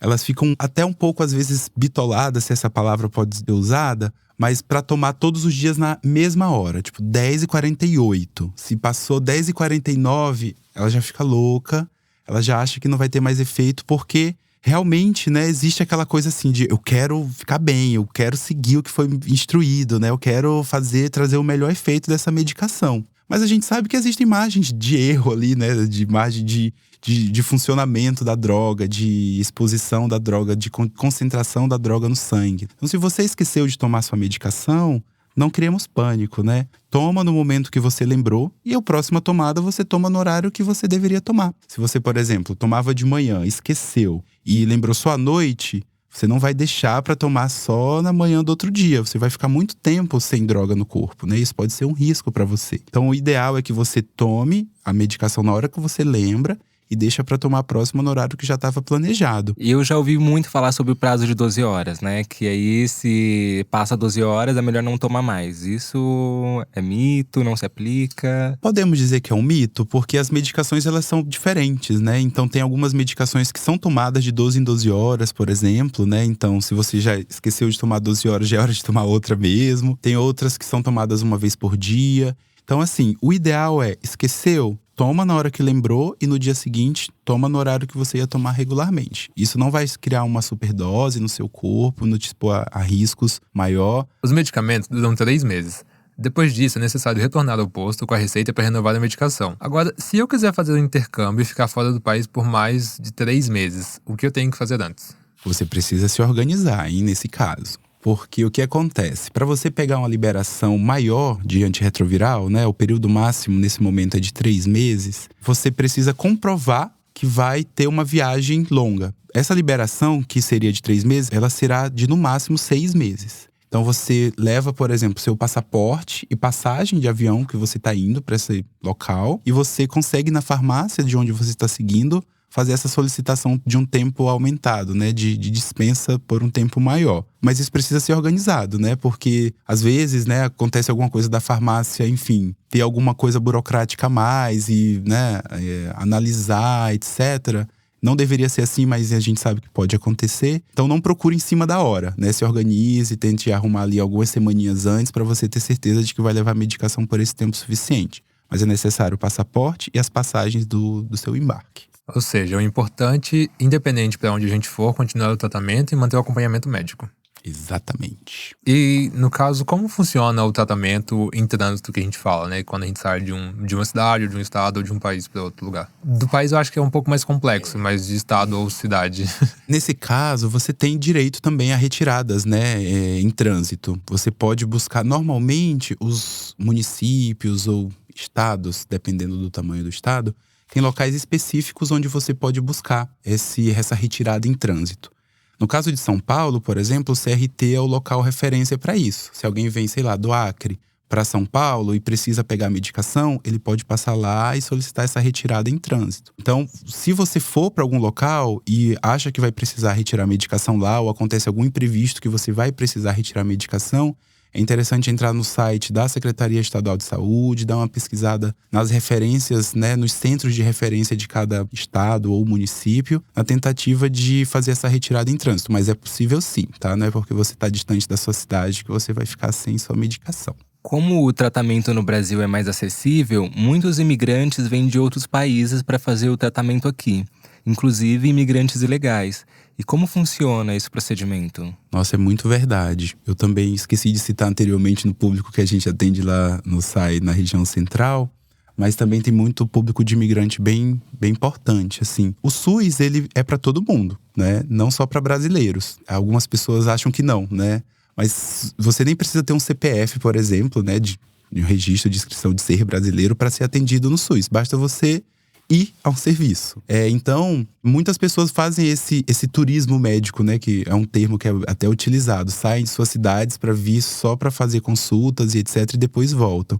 elas ficam até um pouco, às vezes, bitoladas, se essa palavra pode ser usada, mas para tomar todos os dias na mesma hora, tipo 10h48. Se passou 10h49, ela já fica louca, ela já acha que não vai ter mais efeito, porque realmente, né, existe aquela coisa assim de eu quero ficar bem, eu quero seguir o que foi instruído, né? Eu quero trazer o melhor efeito dessa medicação. Mas a gente sabe que existem margens de erro ali, né? De margem de funcionamento da droga, de exposição da droga, de concentração da droga no sangue. Então, se você esqueceu de tomar sua medicação, não criemos pânico, né? Toma no momento que você lembrou e a próxima tomada você toma no horário que você deveria tomar. Se você, por exemplo, tomava de manhã, esqueceu e lembrou só à noite, você não vai deixar para tomar só na manhã do outro dia. Você vai ficar muito tempo sem droga no corpo, né? Isso pode ser um risco para você. Então, o ideal é que você tome a medicação na hora que você lembra e deixa para tomar a próxima no horário que já estava planejado.
E eu já ouvi muito falar sobre o prazo de 12 horas, né? Que aí, se passa 12 horas, é melhor não tomar mais. Isso é mito? Não se aplica?
Podemos dizer que é um mito, porque as medicações, elas são diferentes, né? Então, tem algumas medicações que são tomadas de 12 em 12 horas, por exemplo, né? Então, se você já esqueceu de tomar 12 horas, já é hora de tomar outra mesmo. Tem outras que são tomadas uma vez por dia. Então, assim, o ideal é, esqueceu? Toma na hora que lembrou e no dia seguinte, toma no horário que você ia tomar regularmente. Isso não vai criar uma superdose no seu corpo, não te expor a riscos maior.
Os medicamentos duram 3 meses. Depois disso, é necessário retornar ao posto com a receita para renovar a medicação. Agora, se eu quiser fazer o intercâmbio e ficar fora do país por mais de 3 meses, o que eu tenho que fazer antes?
Você precisa se organizar, hein, nesse caso. Porque o que acontece? Para você pegar uma liberação maior de antirretroviral, né, o período máximo nesse momento é de 3 meses, você precisa comprovar que vai ter uma viagem longa. Essa liberação, que seria de 3 meses, ela será de no máximo 6 meses. Então você leva, por exemplo, seu passaporte e passagem de avião que você está indo para esse local, e você consegue na farmácia de onde você está seguindo fazer essa solicitação de um tempo aumentado, né, de dispensa por um tempo maior. Mas isso precisa ser organizado, né, porque às vezes, né, acontece alguma coisa da farmácia, enfim, ter alguma coisa burocrática a mais e, né, analisar, etc. Não deveria ser assim, mas a gente sabe que pode acontecer. Então não procure em cima da hora, né, se organize, tente arrumar ali algumas semaninhas antes para você ter certeza de que vai levar a medicação por esse tempo suficiente. Mas é necessário o passaporte e as passagens do seu embarque.
Ou seja, o importante, independente para onde a gente for, continuar o tratamento e manter o acompanhamento médico.
Exatamente.
E, no caso, como funciona o tratamento em trânsito que a gente fala, né? Quando a gente sai de uma cidade, ou de um estado, ou de um país para outro lugar. Do país eu acho que é um pouco mais complexo, mas de estado ou cidade.
Nesse caso, você tem direito também a retiradas, né, em trânsito. Você pode buscar, normalmente, os municípios ou estados, dependendo do tamanho do estado, tem locais específicos onde você pode buscar essa retirada em trânsito. No caso de São Paulo, por exemplo, o CRT é o local referência para isso. Se alguém vem, sei lá, do Acre para São Paulo e precisa pegar a medicação, ele pode passar lá e solicitar essa retirada em trânsito. Então, se você for para algum local e acha que vai precisar retirar a medicação lá, ou acontece algum imprevisto que você vai precisar retirar a medicação, é interessante entrar no site da Secretaria Estadual de Saúde, dar uma pesquisada nas referências, né, nos centros de referência de cada estado ou município, na tentativa de fazer essa retirada em trânsito. Mas é possível sim, tá? Não é porque você está distante da sua cidade que você vai ficar sem sua medicação.
Como o tratamento no Brasil é mais acessível, muitos imigrantes vêm de outros países para fazer o tratamento aqui, inclusive imigrantes ilegais. E como funciona esse procedimento?
Nossa, é muito verdade. Eu também esqueci de citar anteriormente no público que a gente atende lá no SAI, na região central, mas também tem muito público de imigrante bem importante, assim. O SUS, ele é para todo mundo, né? Não só para brasileiros. Algumas pessoas acham que não, né? Mas você nem precisa ter um CPF, por exemplo, né? De um registro de inscrição de ser brasileiro para ser atendido no SUS. Basta você ir ao serviço. Então, muitas pessoas fazem esse turismo médico, né? Que é um termo que é até utilizado. Saem de suas cidades para vir só para fazer consultas e etc. E depois voltam.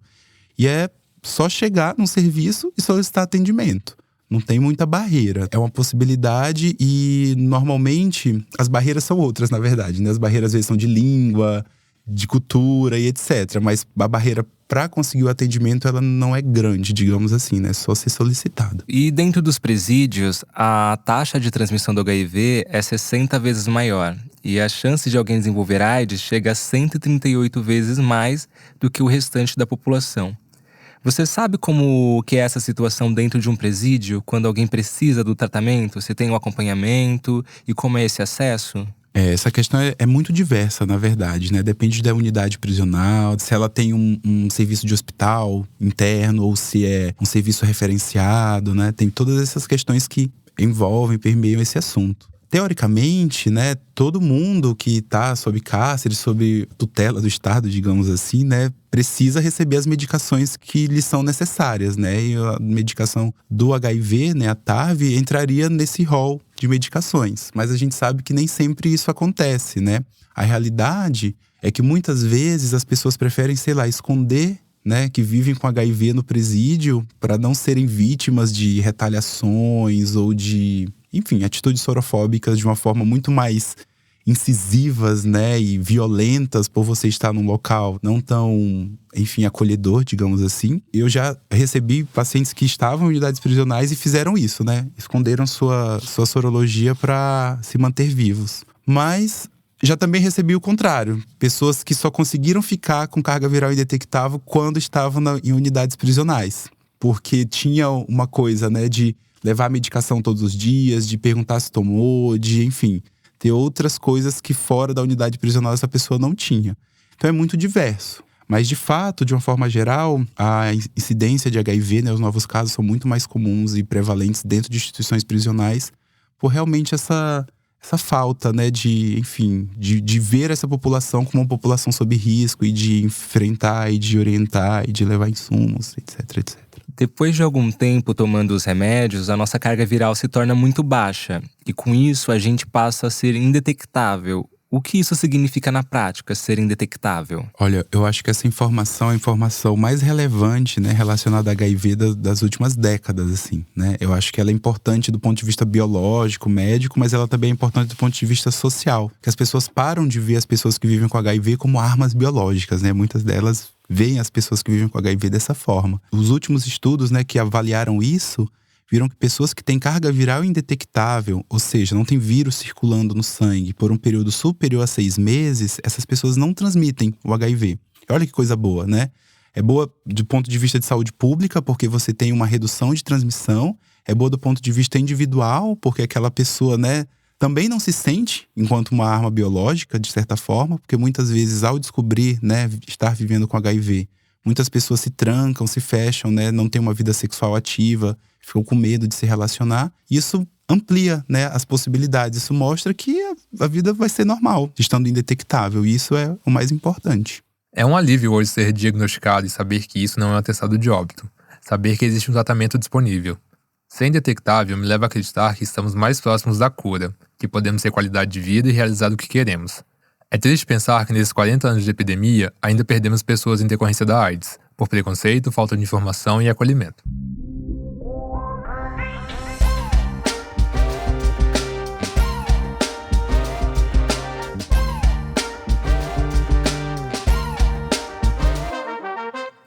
E é só chegar num serviço e solicitar atendimento. Não tem muita barreira. É uma possibilidade e, normalmente, as barreiras são outras, na verdade, né? As barreiras, às vezes, são de língua, de cultura e etc. Mas a barreira para conseguir o atendimento, ela não é grande, digamos assim, né? É só ser solicitado.
E dentro dos presídios, a taxa de transmissão do HIV é 60 vezes maior. E a chance de alguém desenvolver AIDS chega a 138 vezes mais do que o restante da população. Você sabe como que é essa situação dentro de um presídio, quando alguém precisa do tratamento? Se tem um acompanhamento e como é esse acesso?
Essa questão é muito diversa, na verdade, né? Depende da unidade prisional, se ela tem um serviço de hospital interno ou se é um serviço referenciado, né? Tem todas essas questões que envolvem, permeiam esse assunto. Teoricamente, né, todo mundo que está sob cárcere, sob tutela do Estado, digamos assim, né, precisa receber as medicações que lhe são necessárias, né? E a medicação do HIV, né, a TARV, entraria nesse rol de medicações. Mas a gente sabe que nem sempre isso acontece, né? A realidade é que muitas vezes as pessoas preferem, sei lá, esconder, né, que vivem com HIV no presídio para não serem vítimas de retaliações ou de, enfim, atitudes sorofóbicas de uma forma muito mais incisivas, né, e violentas por você estar num local não tão, enfim, acolhedor, digamos assim. Eu já recebi pacientes que estavam em unidades prisionais e fizeram isso, né? Esconderam sua sorologia para se manter vivos. Mas já também recebi o contrário. Pessoas que só conseguiram ficar com carga viral indetectável quando estavam em unidades prisionais. Porque tinha uma coisa, né, de levar a medicação todos os dias, de perguntar se tomou, de, enfim, ter outras coisas que fora da unidade prisional essa pessoa não tinha. Então é muito diverso. Mas, de fato, de uma forma geral, a incidência de HIV, né, os novos casos são muito mais comuns e prevalentes dentro de instituições prisionais por realmente essa falta, né, de, enfim, de ver essa população como uma população sob risco e de enfrentar e de orientar e de levar insumos, etc, etc.
Depois de algum tempo tomando os remédios, a nossa carga viral se torna muito baixa. E com isso, a gente passa a ser indetectável. O que isso significa na prática, ser indetectável?
Olha, eu acho que essa informação é a informação mais relevante, né, relacionada a HIV das últimas décadas, assim, né? Eu acho que ela é importante do ponto de vista biológico, médico, mas ela também é importante do ponto de vista social. Que as pessoas param de ver as pessoas que vivem com HIV como armas biológicas, né? Muitas delas veem as pessoas que vivem com HIV dessa forma. Os últimos estudos, né, que avaliaram isso, viram que pessoas que têm carga viral indetectável, ou seja, não tem vírus circulando no sangue por um período superior a 6 meses, essas pessoas não transmitem o HIV. Olha que coisa boa, né? É boa do ponto de vista de saúde pública, porque você tem uma redução de transmissão. É boa do ponto de vista individual, porque aquela pessoa, né, também não se sente enquanto uma arma biológica, de certa forma, porque muitas vezes, ao descobrir, né, estar vivendo com HIV, muitas pessoas se trancam, se fecham, né, não têm uma vida sexual ativa, ficam com medo de se relacionar. Isso amplia, né, as possibilidades. Isso mostra que a vida vai ser normal, estando indetectável. E isso é o mais importante.
É um alívio hoje ser diagnosticado e saber que isso não é um atestado de óbito. Saber que existe um tratamento disponível. Ser indetectável me leva a acreditar que estamos mais próximos da cura, que podemos ter qualidade de vida e realizar o que queremos. É triste pensar que nesses 40 anos de epidemia ainda perdemos pessoas em decorrência da AIDS, por preconceito, falta de informação e acolhimento.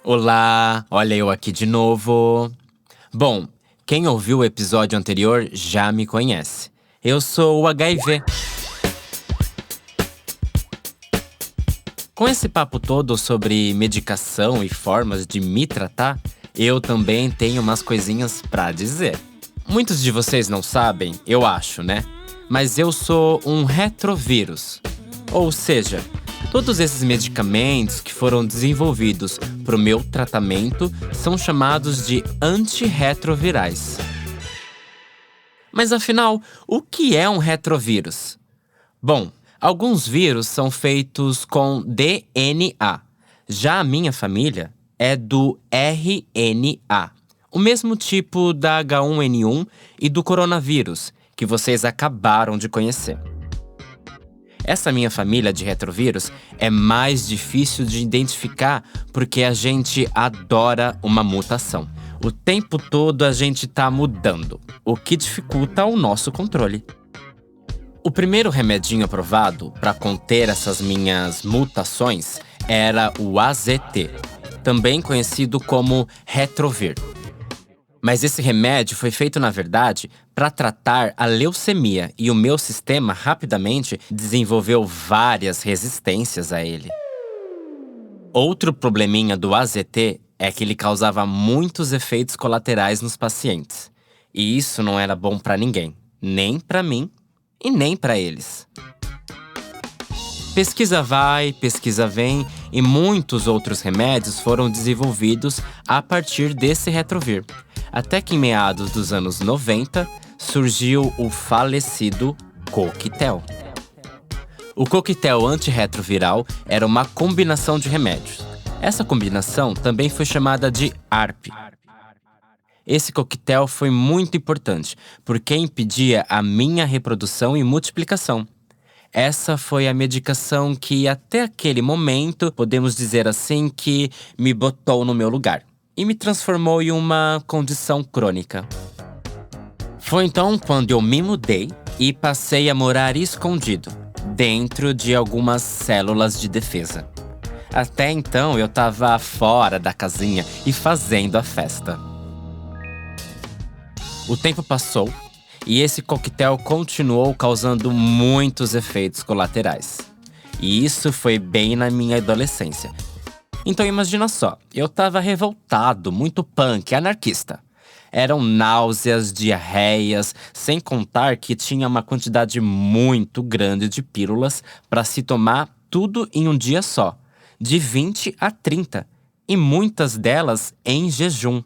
Olá, olha eu aqui de novo. Bom, quem ouviu o episódio anterior já me conhece. Eu sou o HIV. Com esse papo todo sobre medicação e formas de me tratar, eu também tenho umas coisinhas pra dizer. Muitos de vocês não sabem, eu acho, né? Mas eu sou um retrovírus. Ou seja, todos esses medicamentos que foram desenvolvidos para o meu tratamento são chamados de antirretrovirais. Mas afinal, o que é um retrovírus? Bom, alguns vírus são feitos com DNA. Já a minha família é do RNA, o mesmo tipo da H1N1 e do coronavírus, que vocês acabaram de conhecer. Essa minha família de retrovírus é mais difícil de identificar porque a gente adora uma mutação. O tempo todo a gente tá mudando, o que dificulta o nosso controle. O primeiro remedinho aprovado para conter essas minhas mutações era o AZT, também conhecido como Retrovir. Mas esse remédio foi feito, na verdade, para tratar a leucemia e o meu sistema rapidamente desenvolveu várias resistências a ele. Outro probleminha do AZT é que ele causava muitos efeitos colaterais nos pacientes. E isso não era bom para ninguém, nem para mim e nem para eles. Pesquisa vai, pesquisa vem e muitos outros remédios foram desenvolvidos a partir desse Retrovir. Até que em meados dos anos 90, surgiu o falecido coquetel. O coquetel antirretroviral era uma combinação de remédios. Essa combinação também foi chamada de ARP. Esse coquetel foi muito importante, porque impedia a minha reprodução e multiplicação. Essa foi a medicação que, até aquele momento, podemos dizer assim, que me botou no meu lugar e me transformou em uma condição crônica. Foi então quando eu me mudei e passei a morar escondido, dentro de algumas células de defesa. Até então eu estava fora da casinha e fazendo a festa. O tempo passou e esse coquetel continuou causando muitos efeitos colaterais. E isso foi bem na minha adolescência. Então imagina só, eu estava revoltado, muito punk, anarquista. Eram náuseas, diarreias, sem contar que tinha uma quantidade muito grande de pílulas para se tomar tudo em um dia só, de 20 a 30, e muitas delas em jejum.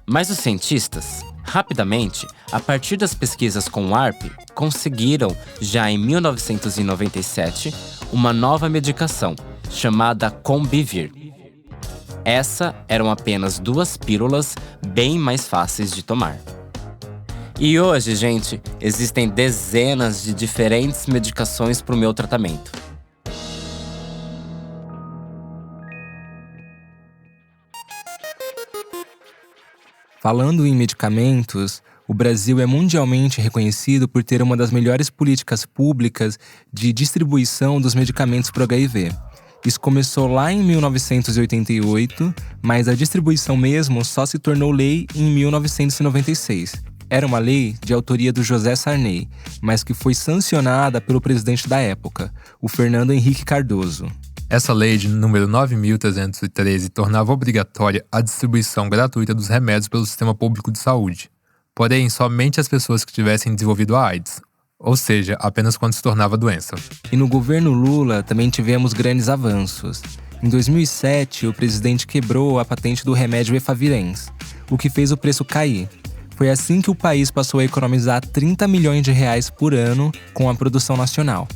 Mas os cientistas, rapidamente, a partir das pesquisas com ARP, conseguiram, já em 1997, uma nova medicação, chamada Combivir. Essa eram apenas 2 pílulas bem mais fáceis de tomar. E hoje, gente, existem dezenas de diferentes medicações para o meu tratamento.
Falando em medicamentos, o Brasil é mundialmente reconhecido por ter uma das melhores políticas públicas de distribuição dos medicamentos para o HIV. Isso começou lá em 1988, mas a distribuição mesmo só se tornou lei em 1996. Era uma lei de autoria do José Sarney, mas que foi sancionada pelo presidente da época, o Fernando Henrique Cardoso.
Essa lei de número 9.313 tornava obrigatória a distribuição gratuita dos remédios pelo sistema público de saúde. Porém, somente as pessoas que tivessem desenvolvido a AIDS, ou seja, apenas quando se tornava doença.
E no governo Lula também tivemos grandes avanços. Em 2007, o presidente quebrou a patente do remédio Efavirenz, o que fez o preço cair. Foi assim que o país passou a economizar 30 milhões de reais por ano com a produção nacional.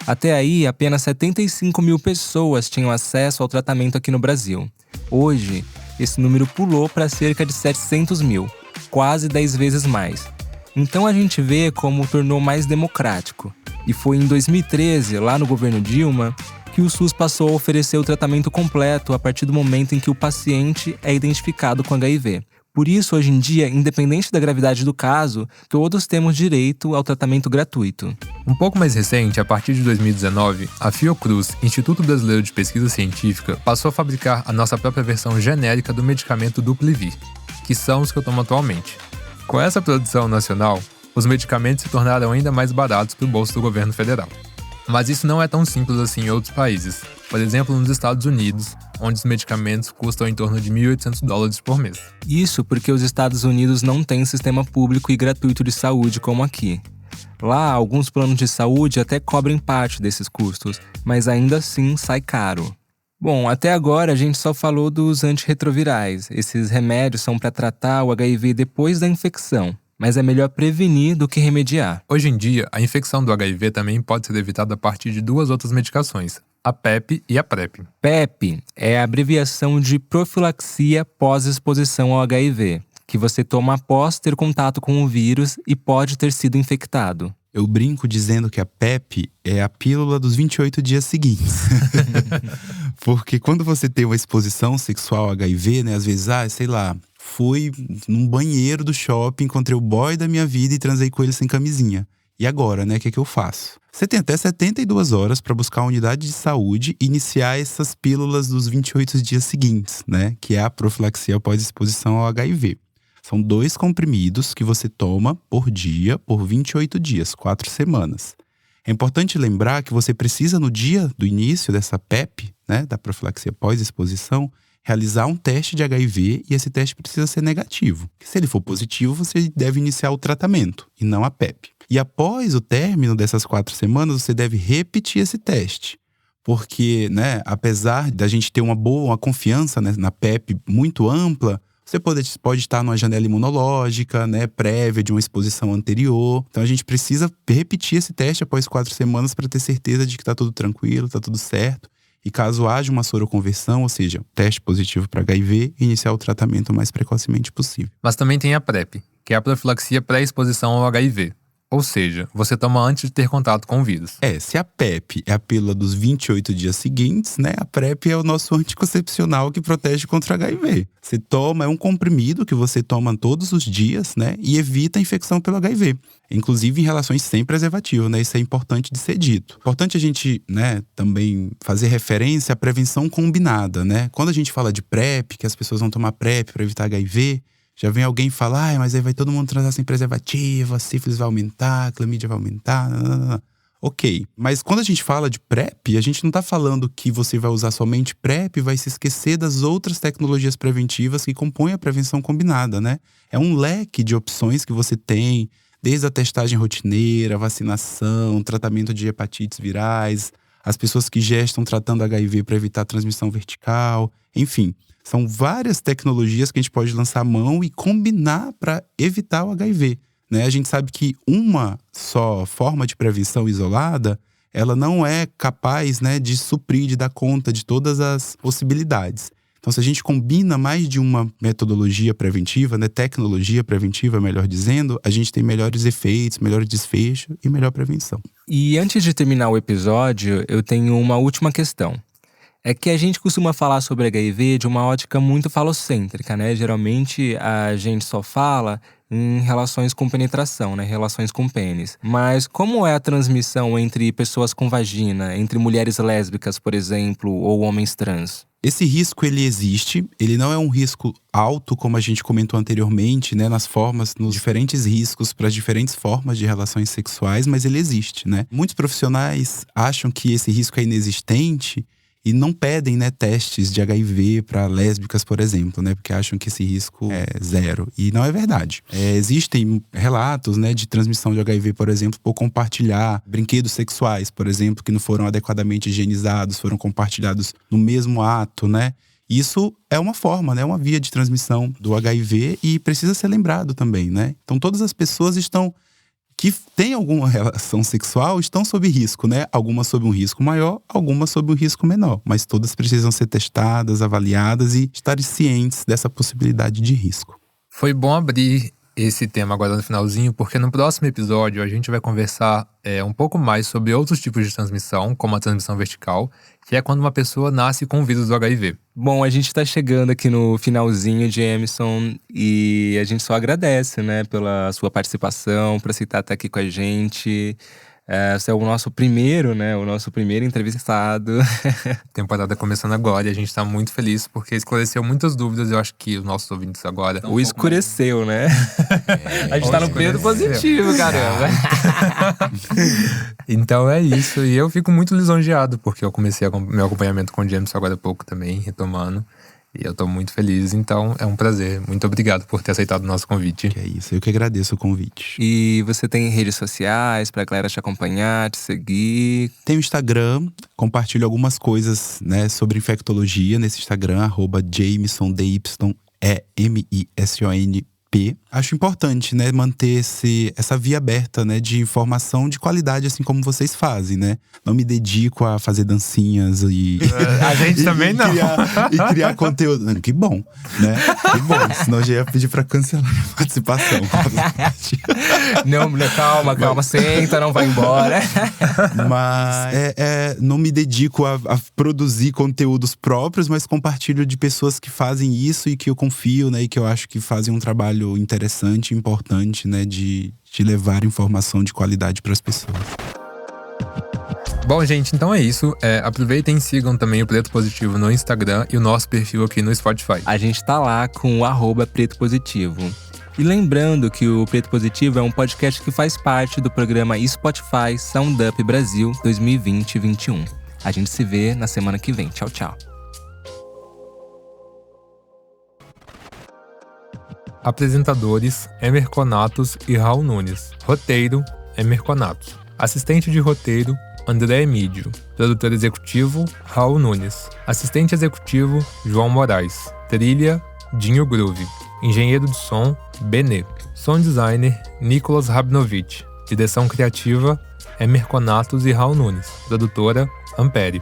Até aí, apenas 75 mil pessoas tinham acesso ao tratamento aqui no Brasil. Hoje, esse número pulou para cerca de 700 mil, quase 10 vezes mais. Então a gente vê como tornou mais democrático. E foi em 2013, lá no governo Dilma, que o SUS passou a oferecer o tratamento completo a partir do momento em que o paciente é identificado com HIV. Por isso, hoje em dia, independente da gravidade do caso, todos temos direito ao tratamento gratuito.
Um pouco mais recente, a partir de 2019, a Fiocruz, Instituto Brasileiro de Pesquisa Científica, passou a fabricar a nossa própria versão genérica do medicamento Duplivir, que são os que eu tomo atualmente. Com essa produção nacional, os medicamentos se tornaram ainda mais baratos para o bolso do governo federal. Mas isso não é tão simples assim em outros países. Por exemplo, nos Estados Unidos, onde os medicamentos custam em torno de $1.800 por mês.
Isso porque os Estados Unidos não têm sistema público e gratuito de saúde como aqui. Lá, alguns planos de saúde até cobrem parte desses custos, mas ainda assim sai caro. Bom, até agora a gente só falou dos antirretrovirais. Esses remédios são para tratar o HIV depois da infecção, mas é melhor prevenir do que remediar.
Hoje em dia, a infecção do HIV também pode ser evitada a partir de 2 outras medicações, a PEP e a PrEP.
PEP é a abreviação de profilaxia pós-exposição ao HIV, que você toma após ter contato com o vírus e pode ter sido infectado.
Eu brinco dizendo que a PEP é a pílula dos 28 dias seguintes. Porque quando você tem uma exposição sexual ao HIV, né, às vezes, sei lá, fui num banheiro do shopping, encontrei o boy da minha vida e transei com ele sem camisinha. E agora, né, o que eu faço? Você tem até 72 horas para buscar uma unidade de saúde e iniciar essas pílulas dos 28 dias seguintes, né, que é a profilaxia pós-exposição ao HIV. São 2 comprimidos que você toma por dia, por 28 dias, 4 semanas. É importante lembrar que você precisa, no dia do início dessa PEP, né, da profilaxia pós-exposição, realizar um teste de HIV e esse teste precisa ser negativo. Se ele for positivo, você deve iniciar o tratamento e não a PEP. E após o término dessas 4 semanas, você deve repetir esse teste. Porque, né, apesar da gente ter uma confiança, né, na PEP muito ampla, você pode estar numa janela imunológica, né, prévia de uma exposição anterior. Então a gente precisa repetir esse teste após 4 semanas para ter certeza de que está tudo tranquilo, está tudo certo. E caso haja uma soroconversão, ou seja, teste positivo para HIV, iniciar o tratamento o mais precocemente possível.
Mas também tem a PrEP, que é a profilaxia pré-exposição ao HIV. Ou seja, você toma antes de ter contato com o vírus.
Se a PEP é a pílula dos 28 dias seguintes, né, a PrEP é o nosso anticoncepcional que protege contra o HIV. Você toma, é um comprimido que você toma todos os dias, né, e evita a infecção pelo HIV. Inclusive em relações sem preservativo, né, isso é importante de ser dito. Importante a gente, né, também fazer referência à prevenção combinada, né. Quando a gente fala de PrEP, que as pessoas vão tomar PrEP para evitar HIV, já vem alguém falar, mas aí vai todo mundo transar sem preservativo, a sífilis vai aumentar, a clamídia vai aumentar, não. Ok, mas quando a gente fala de PrEP, a gente não tá falando que você vai usar somente PrEP e vai se esquecer das outras tecnologias preventivas que compõem a prevenção combinada, né? É um leque de opções que você tem, desde a testagem rotineira, vacinação, tratamento de hepatites virais, as pessoas que já estão tratando HIV para evitar a transmissão vertical, enfim. São várias tecnologias que a gente pode lançar a mão e combinar para evitar o HIV, né? A gente sabe que uma só forma de prevenção isolada, ela não é capaz, né, de suprir, de dar conta de todas as possibilidades. Então Então, se a gente combina mais de uma metodologia preventiva, né, tecnologia preventiva, melhor dizendo, a gente tem melhores efeitos, melhor desfecho e melhor prevenção.
E antes de terminar o episódio, eu tenho uma última questão. É que a gente costuma falar sobre HIV de uma ótica muito falocêntrica, né? Geralmente a gente só fala em relações com penetração, né? Relações com pênis. Mas como é a transmissão entre pessoas com vagina, entre mulheres lésbicas, por exemplo, ou homens trans?
Esse risco, ele existe, ele não é um risco alto, como a gente comentou anteriormente, né, nos diferentes riscos para as diferentes formas de relações sexuais, mas ele existe, né? Muitos profissionais acham que esse risco é inexistente e não pedem, né, testes de HIV para lésbicas, por exemplo, né, porque acham que esse risco é zero. E não é verdade. Existem relatos, né, de transmissão de HIV, por exemplo, por compartilhar brinquedos sexuais, por exemplo, que não foram adequadamente higienizados, foram compartilhados no mesmo ato, né? Isso é uma forma, né, uma via de transmissão do HIV e precisa ser lembrado também, né? Então todas as pessoas que têm alguma relação sexual estão sob risco, né? Algumas sob um risco maior, algumas sob um risco menor. Mas todas precisam ser testadas, avaliadas e estarem cientes dessa possibilidade de risco.
Foi bom abrir esse tema agora no finalzinho, porque no próximo episódio a gente vai conversar um pouco mais sobre outros tipos de transmissão, como a transmissão vertical, que é quando uma pessoa nasce com o vírus do HIV.
Bom, a gente tá chegando aqui no finalzinho, Jameson, e a gente só agradece, né, pela sua participação, por aceitar estar aqui com a gente. Você é o nosso primeiro, né, o nosso primeiro entrevistado.
Temporada começando agora e a gente tá muito feliz porque esclareceu muitas dúvidas. Eu acho que os nossos ouvintes agora…
O escureceu, né? A gente tá no período positivo, caramba.
Então é isso. E eu fico muito lisonjeado porque eu comecei meu acompanhamento com o James agora há pouco também, retomando. E eu tô muito feliz, então é um prazer. Muito obrigado por ter aceitado o nosso convite.
Que é isso, eu que agradeço o convite.
E você tem redes sociais pra galera te acompanhar, te seguir?
Tem o Instagram, compartilho algumas coisas, né, sobre infectologia nesse Instagram, @JamesonDyMisonP. Acho importante, né, manter essa via aberta, né, de informação de qualidade, assim como vocês fazem, né? Não me dedico a fazer dancinhas e…
A gente também não.
E criar conteúdo. Que bom, né? Que bom, senão eu já ia pedir pra cancelar a participação.
Não, calma, senta, não vai embora.
Mas não me dedico a produzir conteúdos próprios, mas compartilho de pessoas que fazem isso e que eu confio, né? E que eu acho que fazem um trabalho interessante e importante, né? De levar informação de qualidade para as pessoas.
Bom, gente, então é isso. Aproveitem e sigam também o Preto Positivo no Instagram e o nosso perfil aqui no Spotify.
A gente tá lá com o @Preto Positivo. E lembrando que o Preto Positivo é um podcast que faz parte do programa Spotify Sound Up Brasil 2020-21. A gente se vê na semana que vem. Tchau, tchau.
Apresentadores: Emer Conatos e Raul Nunes. Roteiro: Emer Conatos. Assistente de roteiro: André Emídio. Produtor executivo: Raul Nunes. Assistente executivo: João Moraes. Trilha: Dinho Groove. Engenheiro de som: Benê. Som designer: Nicolas Rabnovich. Direção criativa: Emer Conatos e Raul Nunes. Produtora: Ampere.